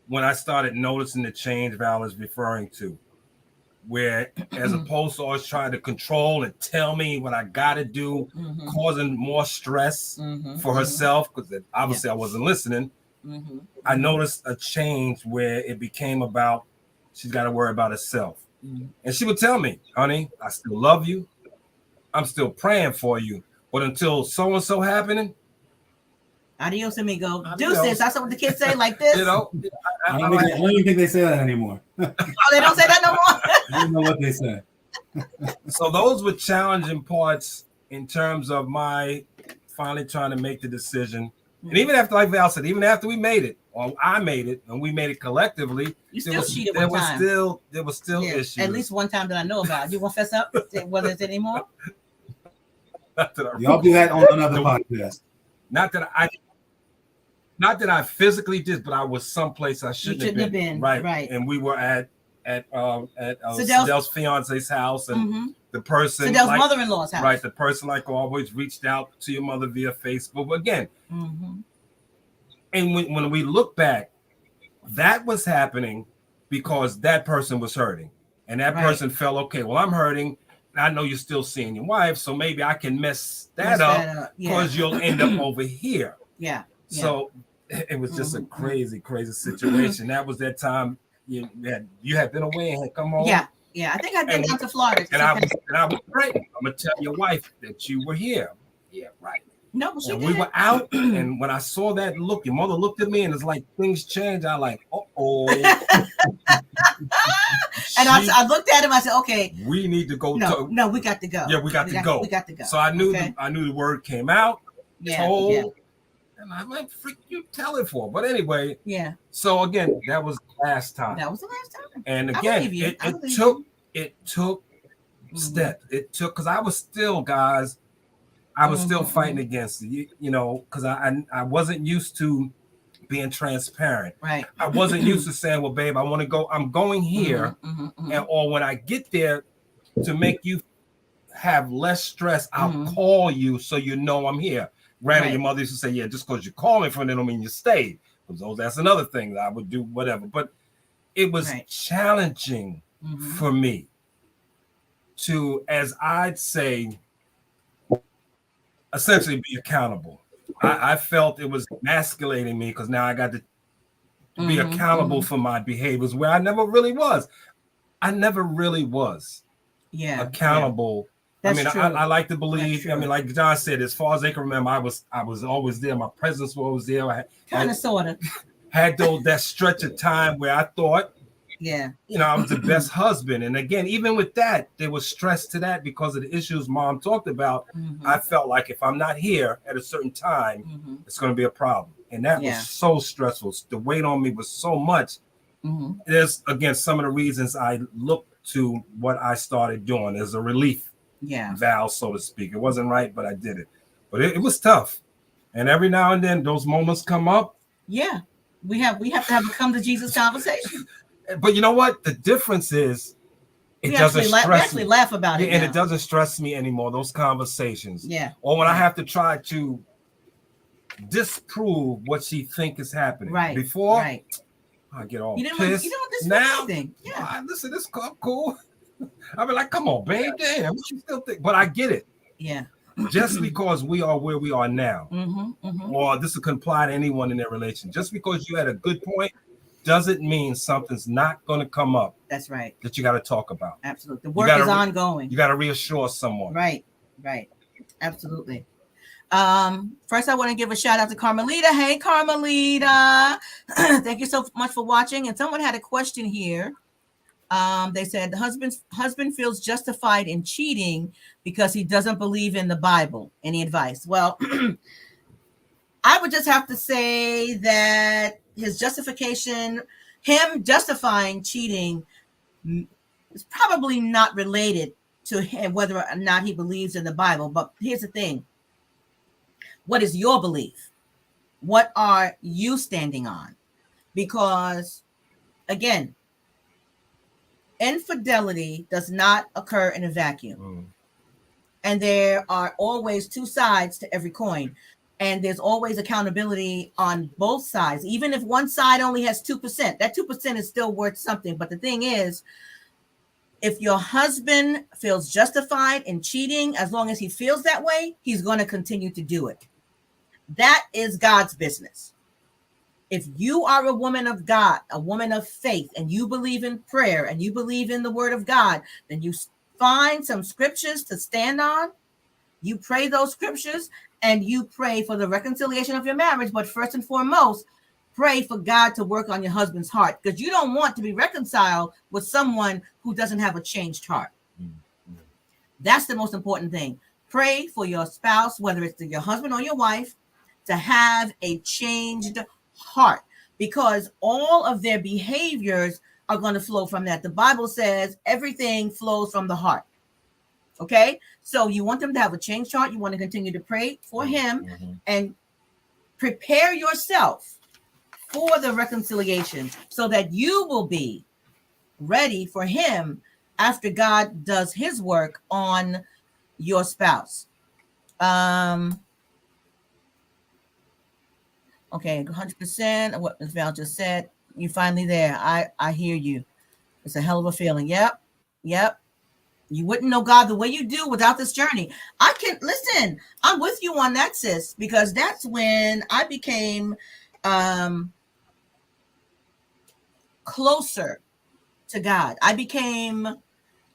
when I started noticing the change Val is referring to, where as opposed to always trying to control and tell me what I got to do, causing more stress for herself, because obviously I wasn't listening. I noticed a change where it became about she's got to worry about herself. And she would tell me, honey, I still love you. I'm still praying for you. But until so-and-so happening, adios, amigo. Deuces. That's what the kids say, like this. I don't even think they say that anymore. Oh, they don't say that no more? I don't know what they say. So those were challenging parts in terms of my finally trying to make the decision. And even after, like Val said, even after we made it, or I made it, and we made it collectively, there was still issues. At least one time that I know about. You want to fess up? Whether it's anymore? Y'all do that on another podcast. Not that I physically did, but I was someplace I shouldn't have been. Right. And we were at Sadel's fiance's house, and the person, Sadel's mother-in-law's house. Right. The person, like always, reached out to your mother via Facebook. But again, and when we look back, that was happening because that person was hurting, and that person felt, okay, well, I'm hurting. I know you're still seeing your wife, so maybe I can mess that up because you'll end up over here. Yeah. So it was just a crazy situation. That was that time you had been away and had come home. Yeah. I think I've been down to Florida. And I was praying. I'm gonna tell your wife that you were here. Yeah, right. No, we were out, and when I saw that look, your mother looked at me, and it's like things changed. I like, and I looked at him. I said, "Okay, we need to go." No, we got to go. Yeah, we got to go. We got to go. So I knew the word came out. Told. Yeah. And I'm like, freak you tell it for. But anyway, so again, that was the last time. That was the last time. And again, it took steps. It took, because I was still, guys, still fighting against it, because I wasn't used to being transparent. Right. I wasn't used to saying, well, babe, I want to go, I'm going here. Or when I get there, to make you have less stress, I'll call you so you know I'm here. Granted, your mother used to say, yeah, just because you call me from it don't mean you stayed. Because that's another thing that I would do, whatever. But it was challenging for me to, as I'd say, essentially be accountable. I felt it was emasculating me because now I got to be accountable for my behaviors, where I never really was. Accountable. That's true. I like to believe. I mean, like John said, as far as they can remember, I was always there. My presence was always there. I had that stretch of time where I thought, I was the best husband. And again, even with that, there was stress to that because of the issues Mom talked about. I felt like if I'm not here at a certain time, it's going to be a problem. And that was so stressful. The weight on me was so much. There's, again, some of the reasons I looked to what I started doing as a relief valve, so to speak. It wasn't right, but I did it. But it was tough. And every now and then those moments come up. Yeah. We have to have a come to Jesus conversation. But you know what? The difference is it doesn't stress me. We actually laugh about it. And it doesn't stress me anymore, those conversations. Yeah. Or when I have to try to disprove what she think is happening. Right. Before, I get all pissed. You don't now, anything. Yeah. Listen, this is cool. I'll be like, come on, babe. Damn, what you still think? But I get it. Yeah. Just because we are where we are now, or this will apply to anyone in their relation, just because you had a good point doesn't mean something's not going to come up. That's right. That you got to talk about. Absolutely. The work is ongoing. You got to reassure someone. Right. Absolutely. First, I want to give a shout out to Carmelita. Hey, Carmelita. Thank you so much for watching. And someone had a question here. They said the husband feels justified in cheating because he doesn't believe in the Bible. Any advice? Well, I would just have to say that his justification, him justifying cheating, is probably not related to him whether or not he believes in the Bible. But here's the thing: what is your belief? What are you standing on? Because again, infidelity does not occur in a vacuum. And there are always two sides to every coin. And there's always accountability on both sides. Even if one side only has 2%, that 2% is still worth something. But the thing is, if your husband feels justified in cheating, as long as he feels that way, he's going to continue to do it. That is God's business. If you are a woman of God, a woman of faith, and you believe in prayer and you believe in the word of God, then you find some scriptures to stand on. You pray those scriptures and you pray for the reconciliation of your marriage. But first and foremost, pray for God to work on your husband's heart, because you don't want to be reconciled with someone who doesn't have a changed heart. That's the most important thing. Pray for your spouse, whether it's your husband or your wife, to have a changed heart, because all of their behaviors are going to flow from that. The Bible says everything flows from the heart. Okay, so you want them to have a changed heart. You want to continue to pray for him and prepare yourself for the reconciliation so that you will be ready for him after God does his work on your spouse. Okay, 100%. What Ms. Val just said. You finally there. I hear you. It's a hell of a feeling. Yep. You wouldn't know God the way you do without this journey. I can listen. I'm with you on that, sis, because that's when I became closer to God. I became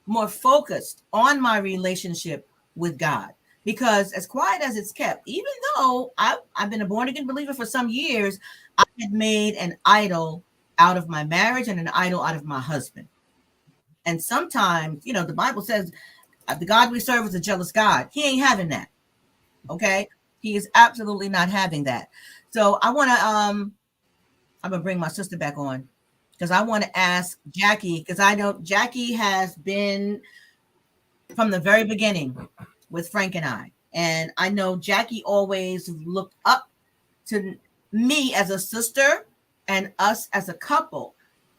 more focused on my relationship with God, because as quiet as it's kept, even though I've been a born again believer for some years, I had made an idol out of my marriage and an idol out of my husband. And sometimes, the Bible says the God we serve is a jealous God. He ain't having that. Okay. He is absolutely not having that. So I want to, I'm going to bring my sister back on, because I want to ask Jackie, because I know Jackie has been from the very beginning with Frank and I. And I know Jackie always looked up to me as a sister and us as a couple.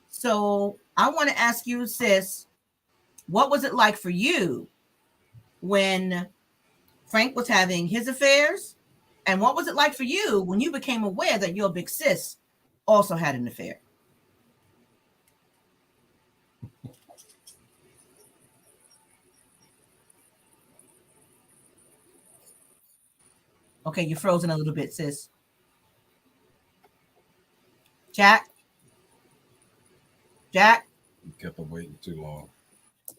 So I want to ask you, sis, what was it like for you when Frank was having his affairs? And what was it like for you when you became aware that your big sis also had an affair? Okay, you're frozen a little bit, sis. Jack? You kept her waiting too long.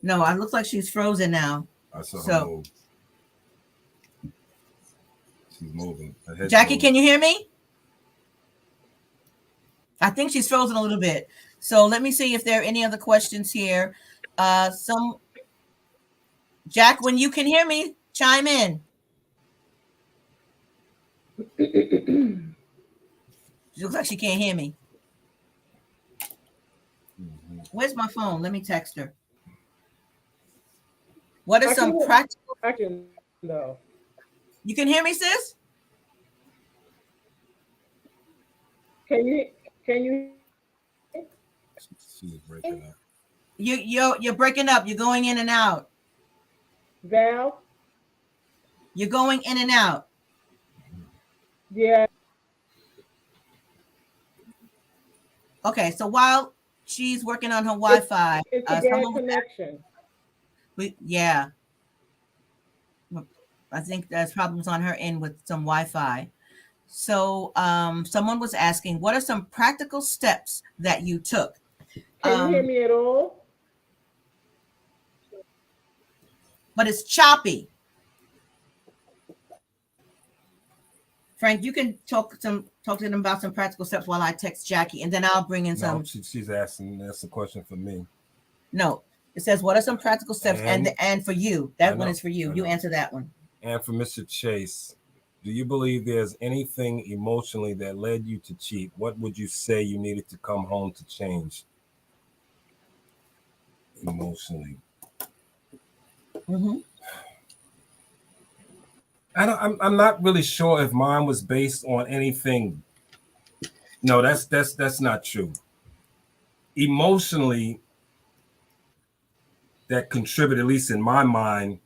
No, it looks like she's frozen now. I saw her move. She's moving. Jackie, can you hear me? I think she's frozen a little bit. So let me see if there are any other questions here. Jack, when you can hear me, chime in. She looks like she can't hear me. Where's my phone? Let me text her. What are some practical? I can know. You can hear me, sis? Can you? She's breaking up. You're breaking up. You're going in and out. Val? You're going in and out. Yeah. Okay, so while she's working on her Wi-Fi, it's a bad connection. Yeah. I think there's problems on her end with some Wi-Fi. So someone was asking, what are some practical steps that you took? Can you hear me at all? But it's choppy. Frank, you can talk to them about some practical steps while I text Jackie, and then I'll bring in some. No, she's asking. That's a question for me. No, it says, what are some practical steps? And for you, that one is for you. You answer that one. And for Mr. Chase, do you believe there's anything emotionally that led you to cheat? What would you say you needed to come home to change emotionally? Mm-hmm. I'm not really sure if mine was based on anything. No, that's not true. Emotionally, that contributed, at least in my mind,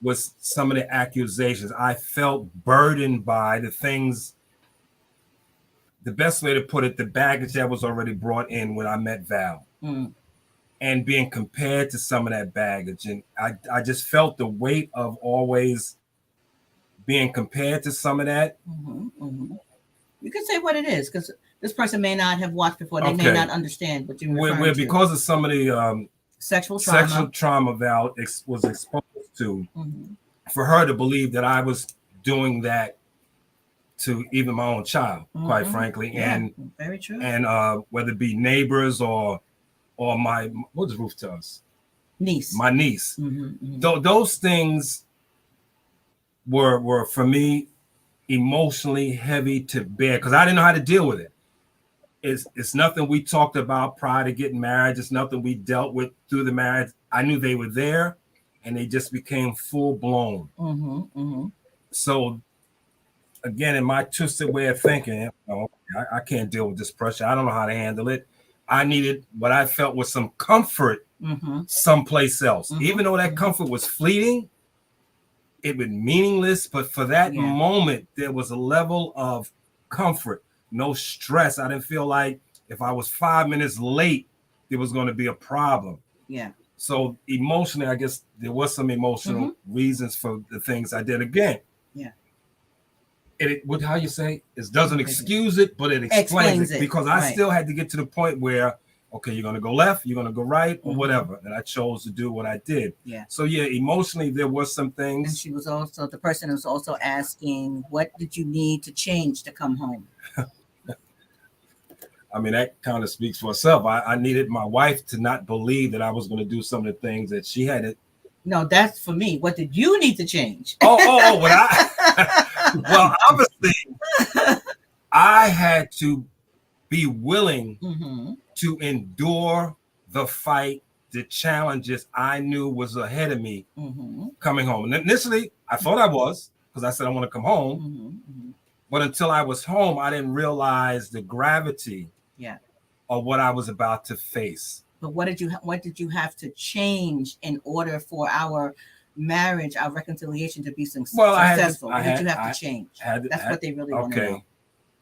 was some of the accusations. I felt burdened by the things. The best way to put it, the baggage that was already brought in when I met Val. And being compared to some of that baggage. And I just felt the weight of always being compared to some of that. You can say what it is, because this person may not have watched before. They may not understand what you're referring to. Because of some of the sexual trauma Val was exposed to, for her to believe that I was doing that to even my own child, quite frankly. Yeah, and very true. And whether it be neighbors or my, what does Ruth tell us? My niece. Those things were for me emotionally heavy to bear, because I didn't know how to deal with it. It's nothing we talked about prior to getting married. It's nothing we dealt with through the marriage. I knew they were there, and they just became full blown. So again, in my twisted way of thinking, I can't deal with this pressure. I don't know how to handle it. I needed what I felt was some comfort someplace else. Even though that comfort was fleeting, it was meaningless. But for that moment, there was a level of comfort, no stress. I didn't feel like if I was 5 minutes late, there was going to be a problem. So emotionally, I guess there was some emotional reasons for the things I did. Again, what how you say it doesn't excuse it, but it explains it, because I still had to get to the point where, okay, you're going to go left, you're going to go right, or whatever, and I chose to do what I did. So emotionally there was some things. And she was also, the person was also asking, what did you need to change to come home? I mean, that kind of speaks for itself. I needed my wife to not believe that I was going to do some of the things that she had to. No, that's for me. What did you need to change? What well, obviously, I had to be willing to endure the fight, the challenges I knew was ahead of me coming home. And initially, I thought I was, because I said I want to come home. But until I was home, I didn't realize the gravity of what I was about to face. But what did you have to change in order for our marriage, our reconciliation to be successful? What did you have to change? That's what they really want to know.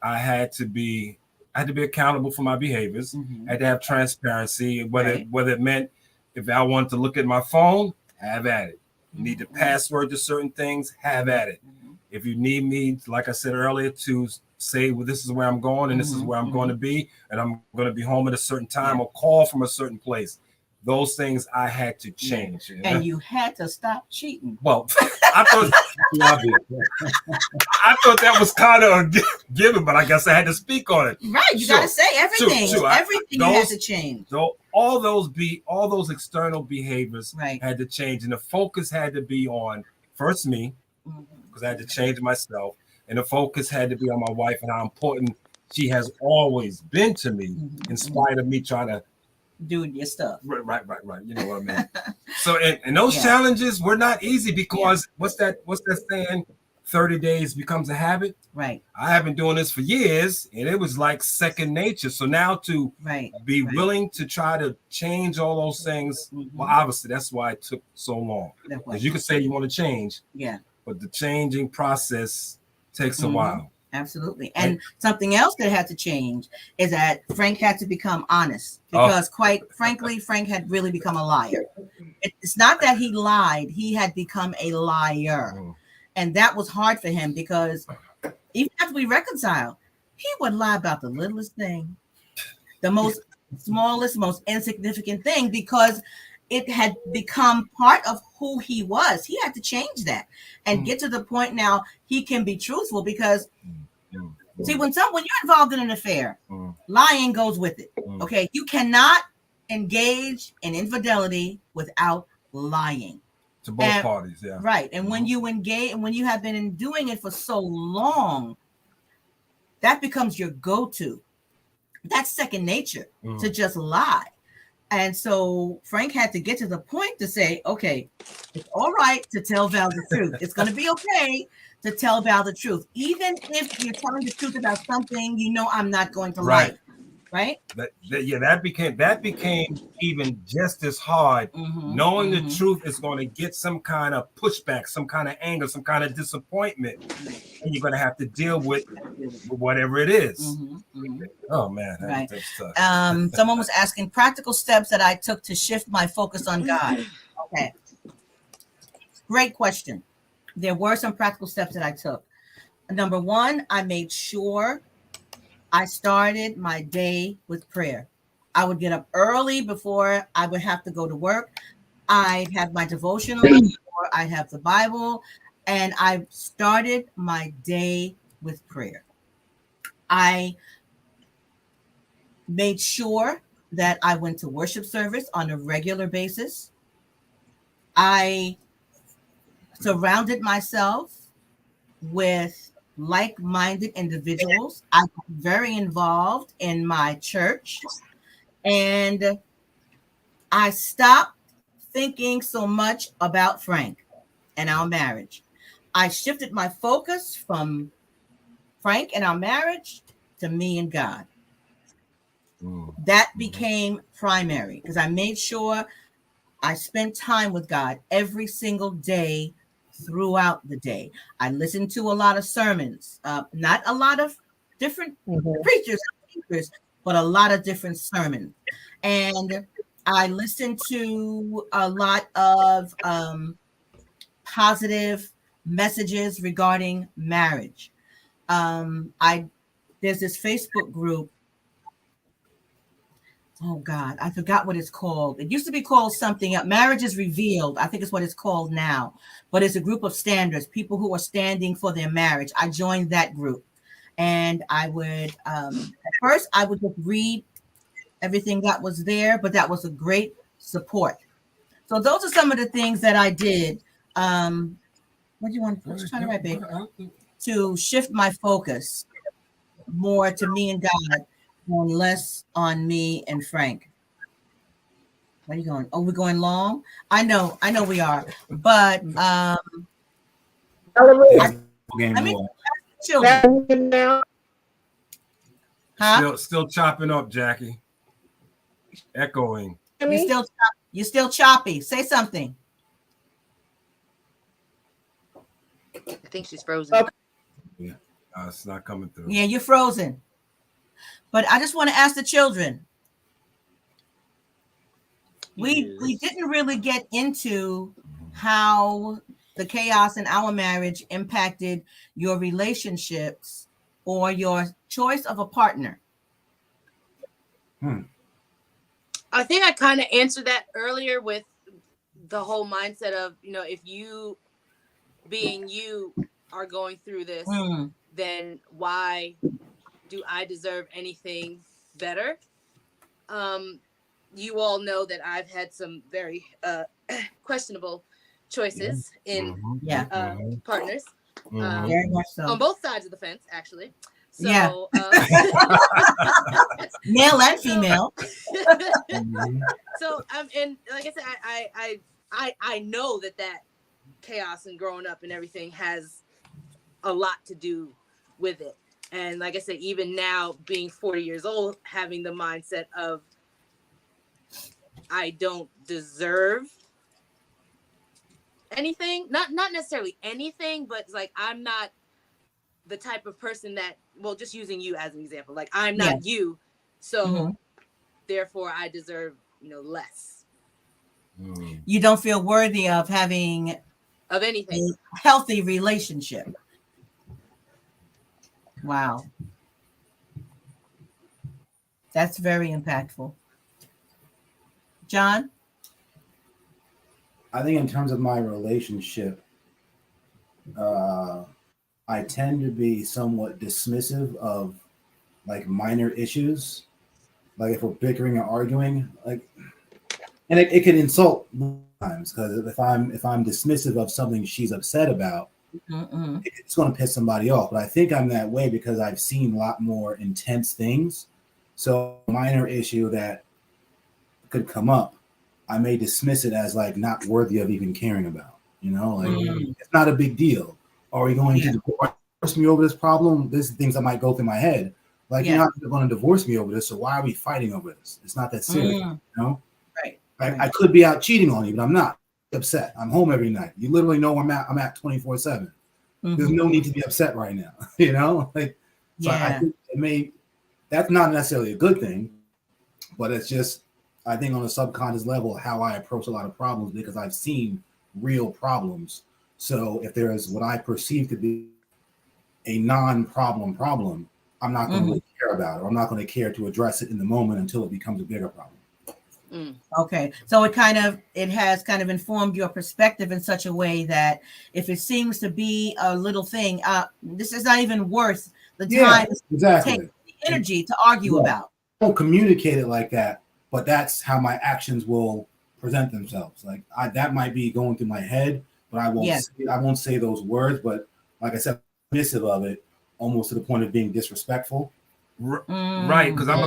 I had to be accountable for my behaviors. I had to have transparency, whether it meant if I wanted to look at my phone, have at it. You need to password to certain things, have at it. If you need me, like I said earlier, to say, well, this is where I'm going and this is where I'm going to be, and I'm going to be home at a certain time or call from a certain place. Those things I had to change. And you had to stop cheating. Well, I thought that was kind of a given, but I guess I had to speak on it. Right, you got to say everything. Everything you had to change. So all those external behaviors had to change, and the focus had to be on first me, because I had to change myself, and the focus had to be on my wife and how important she has always been to me, in spite of me trying to doing your stuff. Right. You know what I mean? So, and those challenges were not easy, because what's that saying? 30 days becomes a habit. Right. I have been doing this for years, and it was like second nature. So now to be willing to try to change all those things, well, obviously that's why it took so long. Because you could say you want to change, but the changing process takes a while. Absolutely. And something else that had to change is that Frank had to become honest, because quite frankly, Frank had really become a liar. It's not that he lied. He had become a liar. And that was hard for him, because even after we reconciled, he would lie about the littlest thing, the most smallest, most insignificant thing, because it had become part of who he was. He had to change that and get to the point now he can be truthful, because see, when you're involved in an affair, lying goes with it. Okay, you cannot engage in infidelity without lying to both parties. Yeah, right. And when you engage, and when you have been doing it for so long, that becomes your go-to. That's second nature to just lie. And so Frank had to get to the point to say, okay, it's all right to tell Val the truth. It's going to be okay to tell Val the truth, even if you're telling the truth about something I'm not going to like. Right? That became even just as hard. Knowing the truth is going to get some kind of pushback, some kind of anger, some kind of disappointment, and you're going to have to deal with whatever it is. Oh man, that's tough. Someone was asking practical steps that I took to shift my focus on God. Okay, great question. There were some practical steps that I took. Number one, I made sure I started my day with prayer. I would get up early before I would have to go to work. I'd have my devotional, or I'd have the Bible, and I started my day with prayer. I made sure that I went to worship service on a regular basis. I surrounded myself with like-minded individuals. I got very involved in my church, and I stopped thinking so much about Frank and our marriage. I shifted my focus from Frank and our marriage to me and God. That became primary, because I made sure I spent time with God every single day throughout the day. I listened to a lot of sermons, not a lot of different preachers, but a lot of different sermons. And I listened to a lot of positive messages regarding marriage. There's this Facebook group. Oh God, I forgot what it's called. It used to be called something. Marriage is Revealed, I think it's what it's called now. But it's a group of standards, people who are standing for their marriage. I joined that group, and I would at first I would just read everything that was there, but that was a great support. So those are some of the things that I did. What do you want? What you trying to write, babe? To shift my focus more to me and God, and less on me and Frank. Where are you going? Oh, we're going long. I know we are, but I mean, children. Huh? Still chopping up, Jackie. Echoing. You're still choppy. Say something. I think she's frozen. Yeah, it's not coming through. Yeah, you're frozen. But I just want to ask the children. We didn't really get into how the chaos in our marriage impacted your relationships or your choice of a partner. I think I kind of answered that earlier with the whole mindset of, if you being you are going through this, then why do I deserve anything better? You all know that I've had some very questionable choices in partners. Very much so. On both sides of the fence, actually. So, male and female. So, and like I said, I know that chaos and growing up and everything has a lot to do with it. And like I said, even now being 40 years old, having the mindset of I don't deserve anything, not necessarily anything, but it's like I'm not the type of person that, well, just using you as an example, like I'm not you, so therefore I deserve less. You don't feel worthy of having anything, a healthy relationship. Wow, that's very impactful. John? I think in terms of my relationship, I tend to be somewhat dismissive of like minor issues. Like if we're bickering or arguing, like, and it can insult times because if I'm dismissive of something she's upset about, Mm-mm. it's going to piss somebody off. But I think I'm that way because I've seen a lot more intense things. So a minor issue that could come up, I may dismiss it as like not worthy of even caring about. You know, like it's not a big deal. Are we going to divorce me over this problem? There's things that might go through my head. Like you're not going to divorce me over this, so why are we fighting over this? It's not that serious, you know. Right. I could be out cheating on you, but I'm not upset. I'm home every night. You literally know I'm at 24/7. There's no need to be upset right now, you know. Like, so I think that's not necessarily a good thing, but it's just I think on a subconscious level how I approach a lot of problems because I've seen real problems. So if there is what I perceive to be a non-problem problem, I'm not going to really care about it. Or I'm not going to care to address it in the moment until it becomes a bigger problem. Okay, so it has kind of informed your perspective in such a way that if it seems to be a little thing, this is not even worth the time to take the energy to argue about. I don't communicate it like that, but that's how my actions will present themselves. Like that might be going through my head, but I won't say those words. But like I said, I'm dismissive of it, almost to the point of being disrespectful. Right, because I'm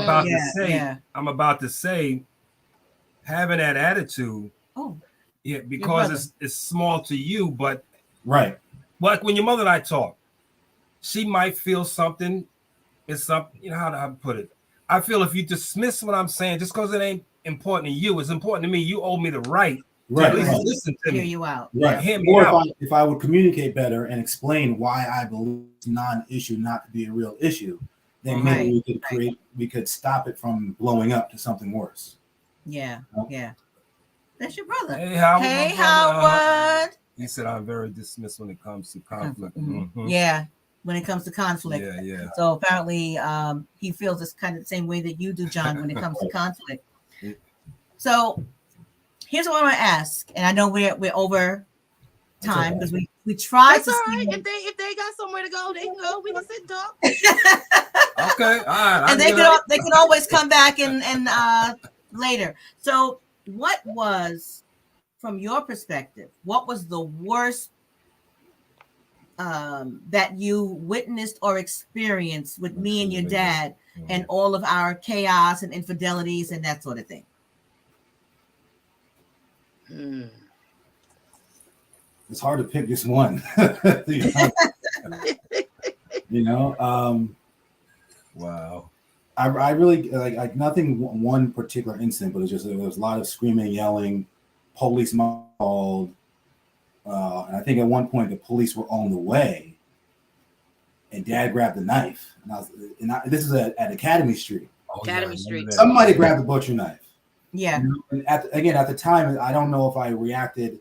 about to say, having that attitude, because it's small to you, but like when your mother and I talk, she might feel something. It's something, you know, how do I put it? I feel if you dismiss what I'm saying, just because it ain't important to you, it's important to me. You owe me the right to at least listen to me. Hear you out. Right. Hear me out. If I would communicate better and explain why I believe it's non-issue not to be a real issue, then maybe we could stop it from blowing up to something worse. Yeah. That's your brother. Hey, Howard. Hey, Howard. He said I'm very dismissive when it comes to conflict. Yeah, when it comes to conflict. Yeah. So apparently he feels this kind of the same way that you do, John, when it comes to conflict. So here's what I want to ask, and I know we're over time because we tried to see. If they got somewhere to go, they can go. We can sit and talk. Okay, all right. And they can always come back and later. So what was, from your perspective, what was the worst that you witnessed or experienced with me and your dad and all of our chaos and infidelities and that sort of thing? It's hard to pick just one. You know, wow. I really like nothing one particular incident, but there was a lot of screaming, yelling, police called. And I think at one point the police were on the way, and Dad grabbed the knife. This is at Academy Street. Academy Street. Somebody grabbed the butcher knife. Yeah. And at the time, I don't know if I reacted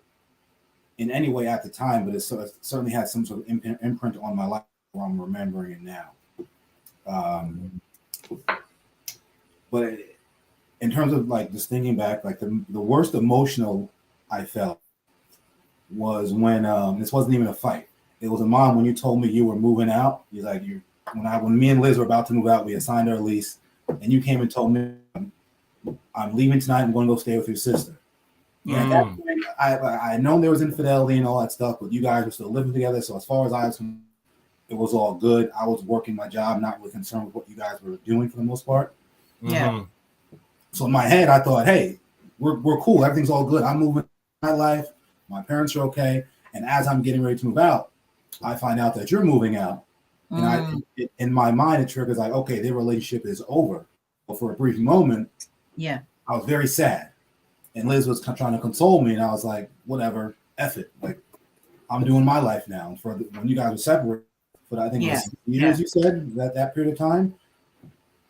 in any way at the time, but it certainly had some sort of imprint on my life. Where I'm remembering it now. But in terms of like just thinking back, like the worst emotional I felt was when this wasn't even a fight. It was a mom when you told me you were moving out. You're like when me and Liz were about to move out, we had signed our lease, and you came and told me I'm leaving tonight. I'm going to go stay with your sister. At that point, I known there was infidelity and all that stuff, but you guys were still living together. So as far as I was concerned, it was all good. I was working my job, not really concerned with what you guys were doing for the most part. Yeah. So in my head, I thought, hey, we're cool. Everything's all good. I'm moving my life. My parents are okay. And as I'm getting ready to move out, I find out that you're moving out. And in my mind, it triggers like, okay, their relationship is over. But for a brief moment, I was very sad. And Liz was trying to console me. And I was like, whatever, F it. Like, I'm doing my life now. When you guys were separated, but I think it was years, you said, that period of time,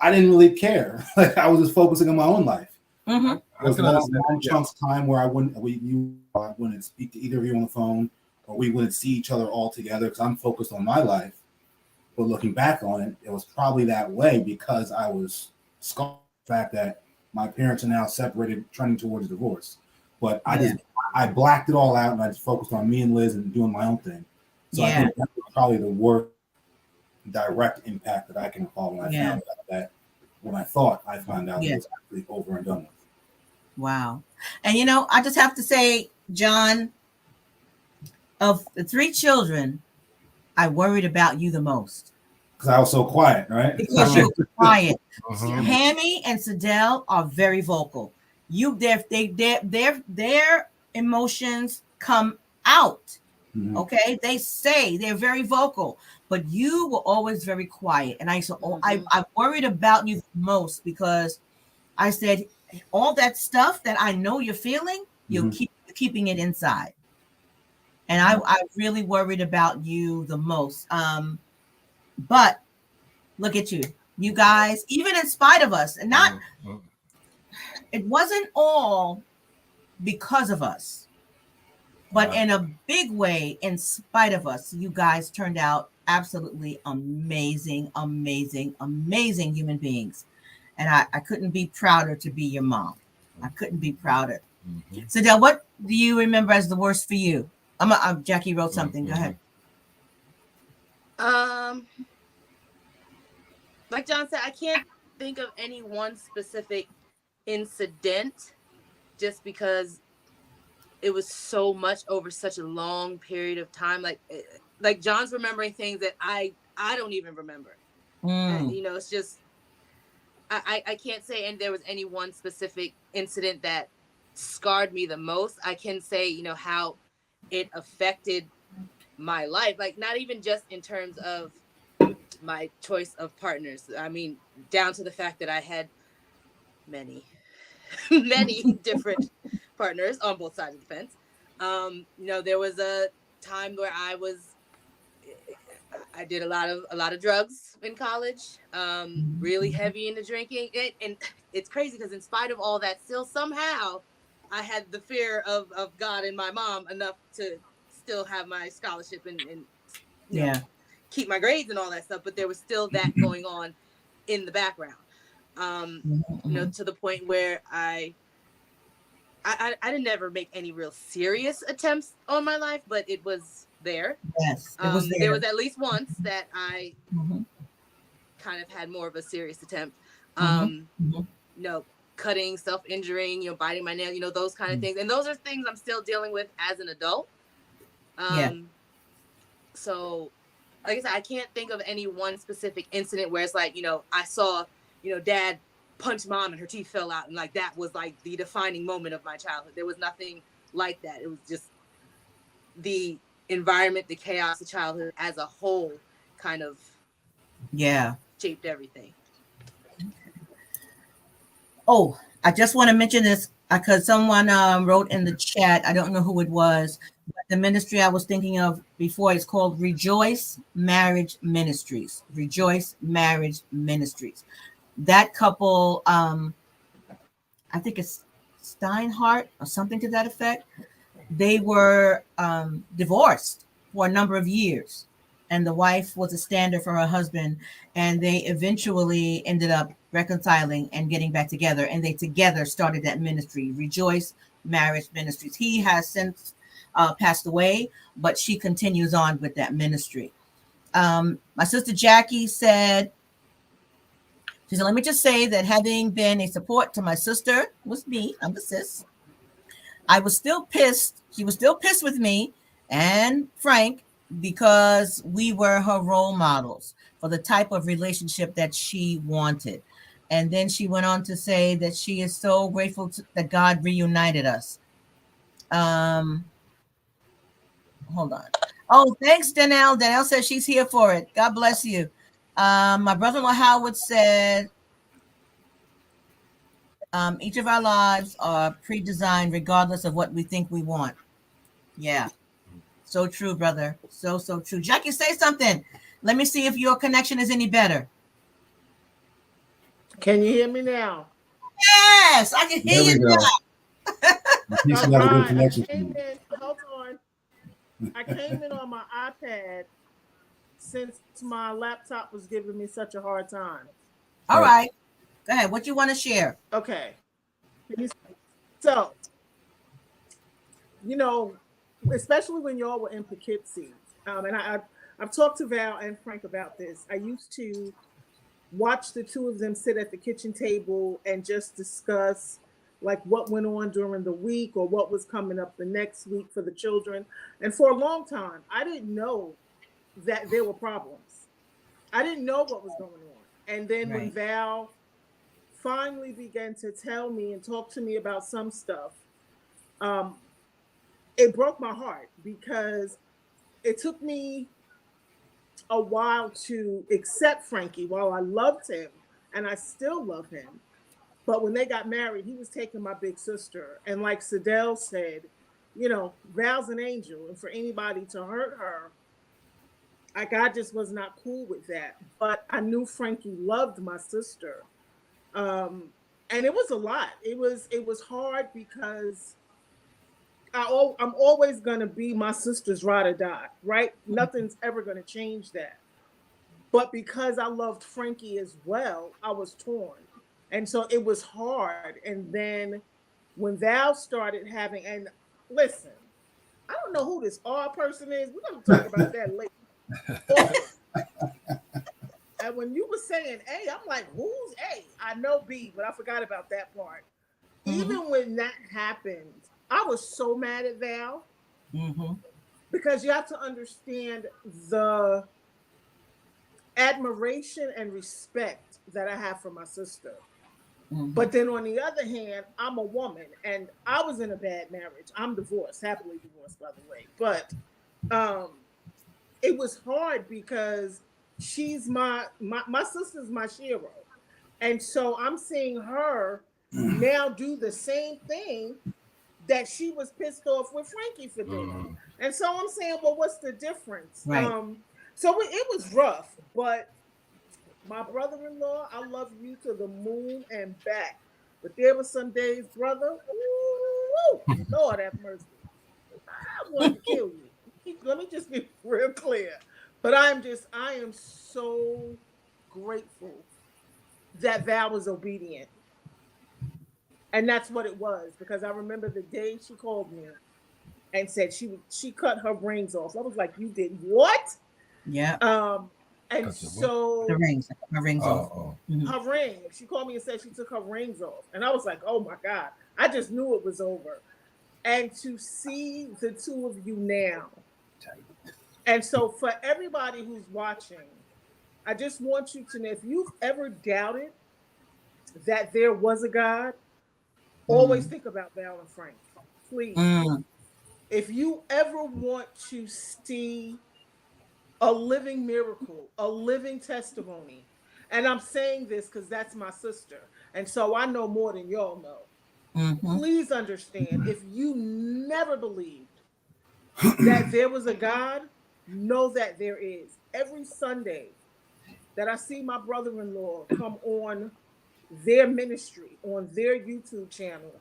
I didn't really care. Like, I was just focusing on my own life. There was long chunks of time where I wouldn't speak to either of you on the phone, or we wouldn't see each other all together because I'm focused on my life. But looking back on it, it was probably that way because I was scarred by the fact that my parents are now separated, trending towards divorce. But I I blacked it all out and I just focused on me and Liz and doing my own thing. So I Yeah. think that was probably the worst direct impact that I can recall when I Yeah. found out that when I thought I found out Yeah. it was actually over and done with. Wow. And I just have to say, John, of the 3 children, I worried about you the most. Because I was so quiet, right? Because you were quiet. Mhm. Hammy and Sadell are very vocal. Their emotions come out. Mhm. Okay, they say they're very vocal, but you were always very quiet. And I said, I worried about you most because I said, all that stuff that I know you're feeling, you're keeping it inside. And I really worried about you the most. But look at you. You guys, even in spite of us, and not, it wasn't all because of us, but in a big way, in spite of us, you guys turned out absolutely amazing, amazing, amazing human beings. And I couldn't be prouder to be your mom. I couldn't be prouder. So, Del, what do you remember as the worst for you? Jackie wrote something. Go ahead. Like John said, I can't think of any one specific incident just because it was so much over such a long period of time. Like John's remembering things that I don't even remember. It's just I can't say and there was any one specific incident that scarred me the most. I can say, how it affected my life, like not even just in terms of my choice of partners. I mean, down to the fact that I had many, many different partners on both sides of the fence. There was a time where I did a lot of drugs in college, really heavy into drinking. And it's crazy because in spite of all that, still somehow I had the fear of God and my mom enough to still have my scholarship and keep my grades and all that stuff. But there was still that going on in the background, to the point where I didn't ever make any real serious attempts on my life, but it was there. Yes, it was there. There was at least once that I kind of had more of a serious attempt. Cutting, self-injuring, biting my nail, those kind of things. And those are things I'm still dealing with as an adult. So, like I said, I can't think of any one specific incident where it's like, I saw, dad punch mom and her teeth fell out. And like, that was like the defining moment of my childhood. There was nothing like that. It was just the environment, the chaos of childhood as a whole kind of shaped everything. Oh, I just want to mention this because someone wrote in the chat. I don't know who it was, but the ministry I was thinking of before is called Rejoice Marriage Ministries. Rejoice Marriage Ministries. That couple, I think it's Steinhardt or something to that effect. They were divorced for a number of years, and the wife was a stander for her husband, and they eventually ended up reconciling and getting back together, and they together started that ministry, Rejoice Marriage Ministries. He has since passed away, but she continues on with that ministry. My sister Jackie said, she said, let me just say that having been a support to my sister, was me, I'm the sis, I was still pissed. She was still pissed with me and Frank because we were her role models for the type of relationship that she wanted. And then she went on to say that she is so grateful that God reunited us. Hold on. Oh, thanks, Danelle. Danelle says she's here for it. God bless you. My brother-in-law Howard said, each of our lives are pre-designed regardless of what we think we want. Yeah. So true, brother. So true. Jackie, say something. Let me see if your connection is any better. Can you hear me now? Yes, I can hear you now. Hold on. I came in on my iPad since my laptop was giving me such a hard time. All right. Go ahead. What you want to share? Okay. So you know, especially when y'all were in Poughkeepsie. And I've talked to Val and Frank about this. I used to watch the two of them sit at the kitchen table and just discuss like what went on during the week or what was coming up the next week for the children. And for a long time, I didn't know that there were problems. I didn't know what was going on. And then when Right. Val finally began to tell me and talk to me about some stuff, um, it broke my heart because it took me a while to accept Frankie. While I loved him and I still love him, but when they got married, he was taking my big sister. And like Sadell said, you know, Val's an angel, and for anybody to hurt her, like I just was not cool with that. But I knew Frankie loved my sister, um, and it was a lot. It was hard because I'm always gonna be my sister's ride or die, right? Nothing's ever gonna change that. But because I loved Frankie as well, I was torn. And so it was hard. And then when Val started having, and listen, I don't know who this R person is. We're going to talk about that later. R. And when you were saying A, I'm like, who's A? I know B, but I forgot about that part. Mm-hmm. Even when that happened, I was so mad at Val Mm-hmm. because you have to understand the admiration and respect that I have for my sister. Mm-hmm. But then on the other hand, I'm a woman and I was in a bad marriage. I'm divorced, happily divorced, by the way. But um, it was hard because she's my sister's my Shiro. And so I'm seeing her now do the same thing that she was pissed off with Frankie for doing. And so I'm saying, well, what's the difference? Right. So it was rough, but my brother-in-law, I love you to the moon and back. But there were some days, brother, ooh, Lord have mercy. I wanted to kill you. Let me just be real clear. But I am so grateful that Val was obedient. And that's what it was, because I remember the day she called me and said she cut her rings off. I was like, you did what? Yeah. And so The rings. Her rings off. Oh. her ring. She called me and said she took her rings off. And I was like, oh my God. I just knew it was over. And to see the two of you now. And so for everybody who's watching, I just want you to know, if you've ever doubted that there was a God, always think about Val and Frank. Please. If you ever want to see a living miracle, a living testimony, and I'm saying this because that's my sister, and so I know more than y'all know. Please understand, if you never believed that there was a God, know that there is. Every Sunday that I see my brother-in-law come on their ministry, on their YouTube channel,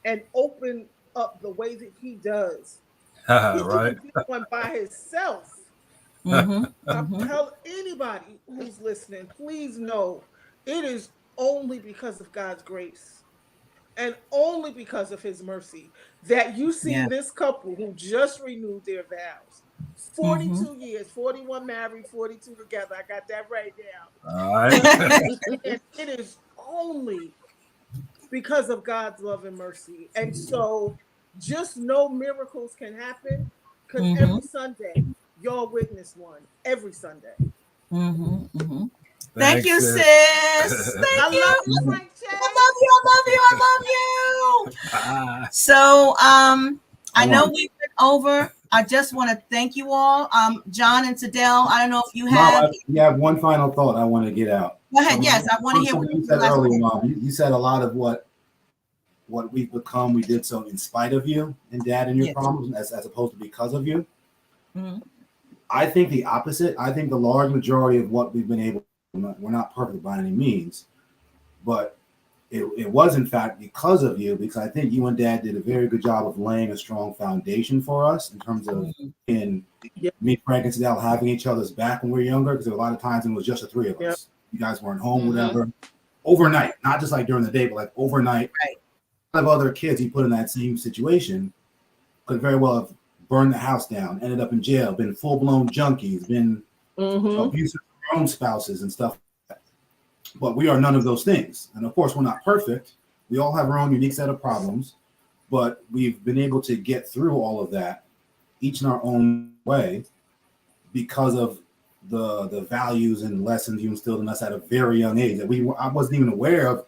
and open up the way that he does, he Right. can do one by himself. Tell anybody who's listening, please know it is only because of God's grace and only because of his mercy that you see this couple who just renewed their vows. 42 years, 41 married, 42 together. I got that right now. All right. And it is only because of God's love and mercy. And so just know miracles can happen, because every Sunday, y'all witness one. Every Sunday. Thank you, sis. Thank you. I love you, Frank Che. I love you. So I know we went over. I just want to thank you all. John and Sadell, I don't know if you have. Mom, you have one final thought I want to get out. Go ahead. Yes, I want to hear what you said earlier, Mom. You said a lot of what we've become, we did so in spite of you and Dad and your problems, as opposed to because of you. I think the opposite. I think the large majority of what we've been able, we're not perfect by any means, but it was in fact because of you, because I think you and Dad did a very good job of laying a strong foundation for us in terms of me, Frank, and Sadell having each other's back when we were younger, because there were a lot of times it was just the three of us. You guys weren't home, whatever. Overnight, not just like during the day, but like overnight. Right. Of other kids you put in that same situation. could very well have burned the house down, ended up in jail, been full-blown junkies, been abusive to their own spouses and stuff. But we are none of those things. And of course, we're not perfect. We all have our own unique set of problems, but we've been able to get through all of that, each in our own way, because of the values and lessons you instilled in us at a very young age. That I wasn't even aware of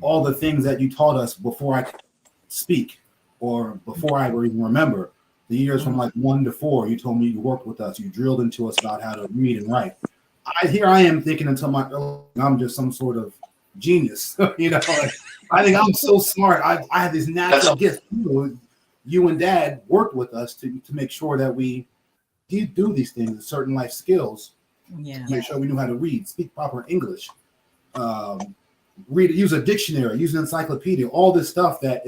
all the things that you taught us before I could speak or before I even remember. The years from like 1 to 4, you told me you worked with us. You drilled into us about how to read and write. Here I am thinking until I'm just some sort of genius. You know, like, I think I'm so smart. I have this natural gift. You and Dad worked with us to make sure that we do these things, certain life skills. Yeah. Make sure we knew how to read, speak proper English, use a dictionary, use an encyclopedia, all this stuff that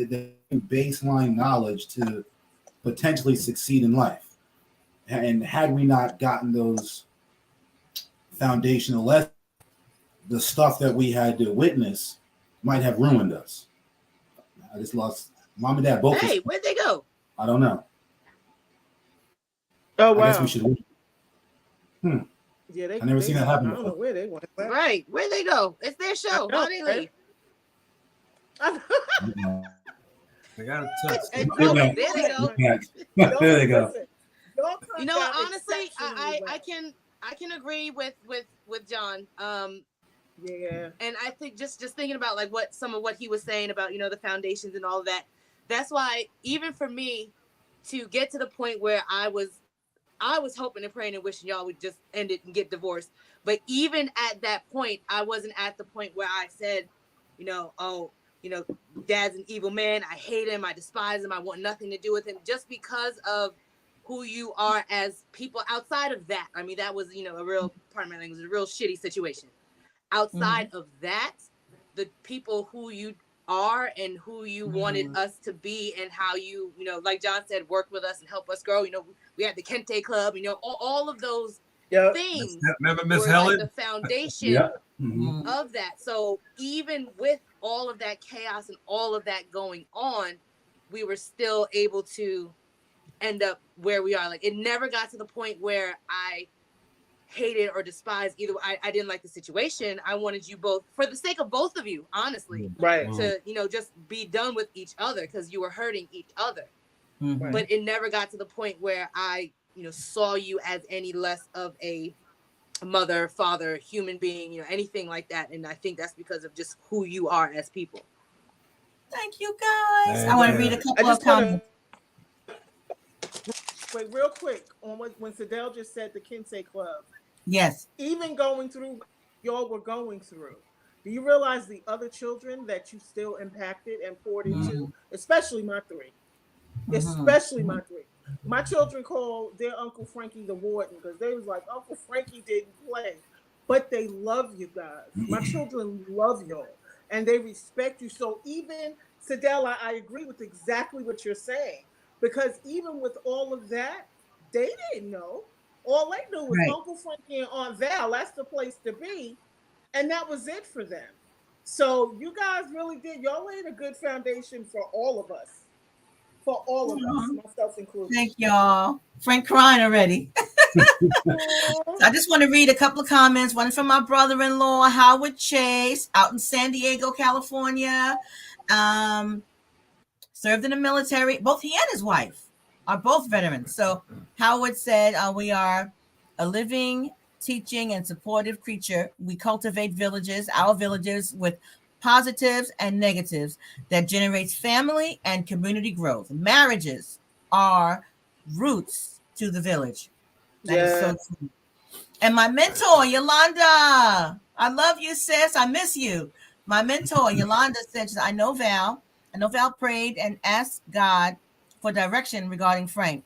baseline knowledge to potentially succeed in life. And had we not gotten those foundational lessons, the stuff that we had to witness might have ruined us. I just lost Mom and Dad both. Hey, where'd they go? I don't know. Oh wow. I guess we should. Yeah, I never seen that happen I don't know before. where they went. Right, where'd they go? It's their show. Why they leave? They got a touch. Hey, There oh, they there they go. There they go. You know what? Honestly, I can agree with John. Yeah. And I think just thinking about like some of what he was saying about, you know, the foundations and all of that. That's why even for me to get to the point where I was hoping and praying and wishing y'all would just end it and get divorced. But even at that point, I wasn't at the point where I said, you know, oh, you know, Dad's an evil man. I hate him. I despise him. I want nothing to do with him, just because of who you are as people outside of that. I mean, that was, you know, a real, pardon my language, a real shitty situation. Outside of that, the people who you are and who you wanted us to be, and how you know, like John said, work with us and help us grow. You know, we had the Kente Club, you know, all of those things. Remember Miss were Helen? like the foundation of that. So even with all of that chaos and all of that going on, we were still able to end up where we are. Like, it never got to the point where I hated or despised either. I didn't like the situation. I wanted you both, for the sake of both of you, honestly, Right. to, you know, just be done with each other, because you were hurting each other. But it never got to the point where I, you know, saw you as any less of a mother, father, human being, you know, anything like that. And I think that's because of just who you are as people. Thank you, guys. I want to read a couple of comments. Wait, real quick, on when Sadell just said the Kensei Club. Yes. Even going through what y'all were going through, do you realize the other children that you still impacted and poured into, especially my three? Especially my three. My children called their Uncle Frankie the warden, because they was like, Uncle Frankie didn't play. But they love you guys. My children love y'all, and they respect you. So even, Sadell, I agree with exactly what you're saying, because even with all of that, they didn't know. All they knew was Uncle Frankie and Aunt Val. That's the place to be. And that was it for them. So you guys really did. Y'all laid a good foundation for all of us. For all of us, myself included. Thank y'all. Frank crying already. So I just want to read a couple of comments. One from my brother-in-law, Howard Chase, out in San Diego, California. Served in the military. Both he and his wife are both veterans. So Howard said, we are a living, teaching, and supportive creature. We cultivate our villages with positives and negatives that generates family and community growth. Marriages are roots to the village. That is so true. And my mentor, Yolanda, I love you, sis. I miss you. My mentor, Yolanda, said, I know Val prayed and asked God for direction regarding Frank.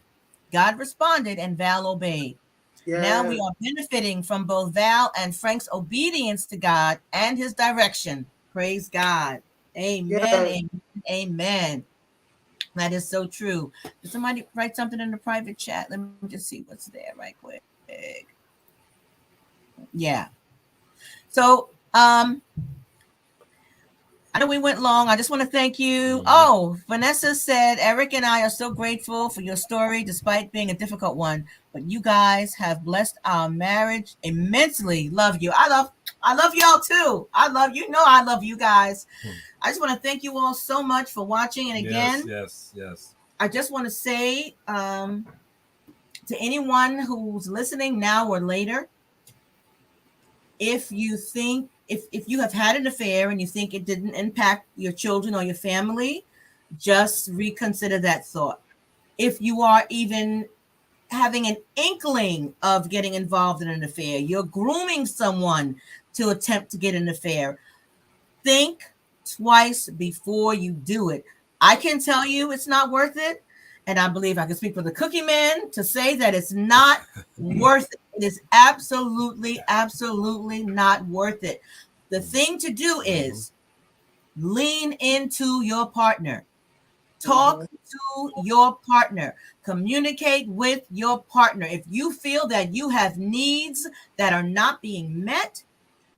God responded and Val obeyed. Now we are benefiting from both Val and Frank's obedience to God and his direction. Praise God. Amen. Amen. Amen. That is so true. Did somebody write something in the private chat? Let me just see what's there right quick. Yeah. So I know we went long. I just want to thank you. Oh, Vanessa said, Eric and I are so grateful for your story, despite being a difficult one. But you guys have blessed our marriage immensely. Love you. I love y'all too. I love you. Know I love you guys. I just want to thank you all so much for watching. And again, yes. I just want to say to anyone who's listening now or later, if you think if you have had an affair and you think it didn't impact your children or your family, just reconsider that thought. If you are even having an inkling of getting involved in an affair, you're grooming someone to attempt to get an affair, think twice before you do it. I can tell you it's not worth it. And I believe I can speak for the Cookieman to say that it's not worth it. It is absolutely not worth it. The thing to do is lean into your partner. Talk to your partner. Communicate with your partner. If you feel that you have needs that are not being met,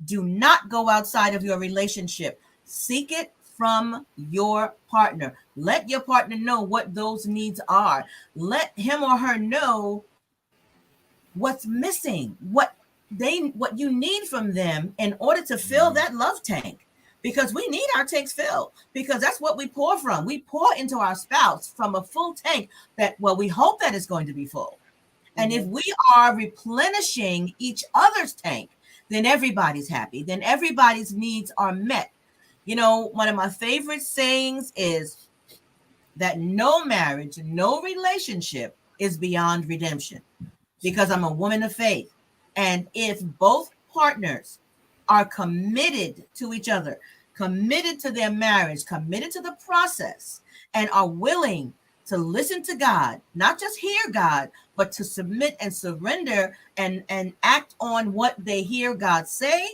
do not go outside of your relationship. Seek it from your partner. Let your partner know what those needs are. Let him or her know what's missing, what you need from them in order to fill that love tank. Because we need our tanks filled, because that's what we pour from. We pour into our spouse from a full tank that, well, we hope that it's going to be full. And if we are replenishing each other's tank, then everybody's happy. Then everybody's needs are met. You know, one of my favorite sayings is that no marriage, no relationship is beyond redemption, because I'm a woman of faith. And if both partners are committed to each other, committed to their marriage, committed to the process, and are willing to listen to God, not just hear God, but to submit and surrender and act on what they hear God say,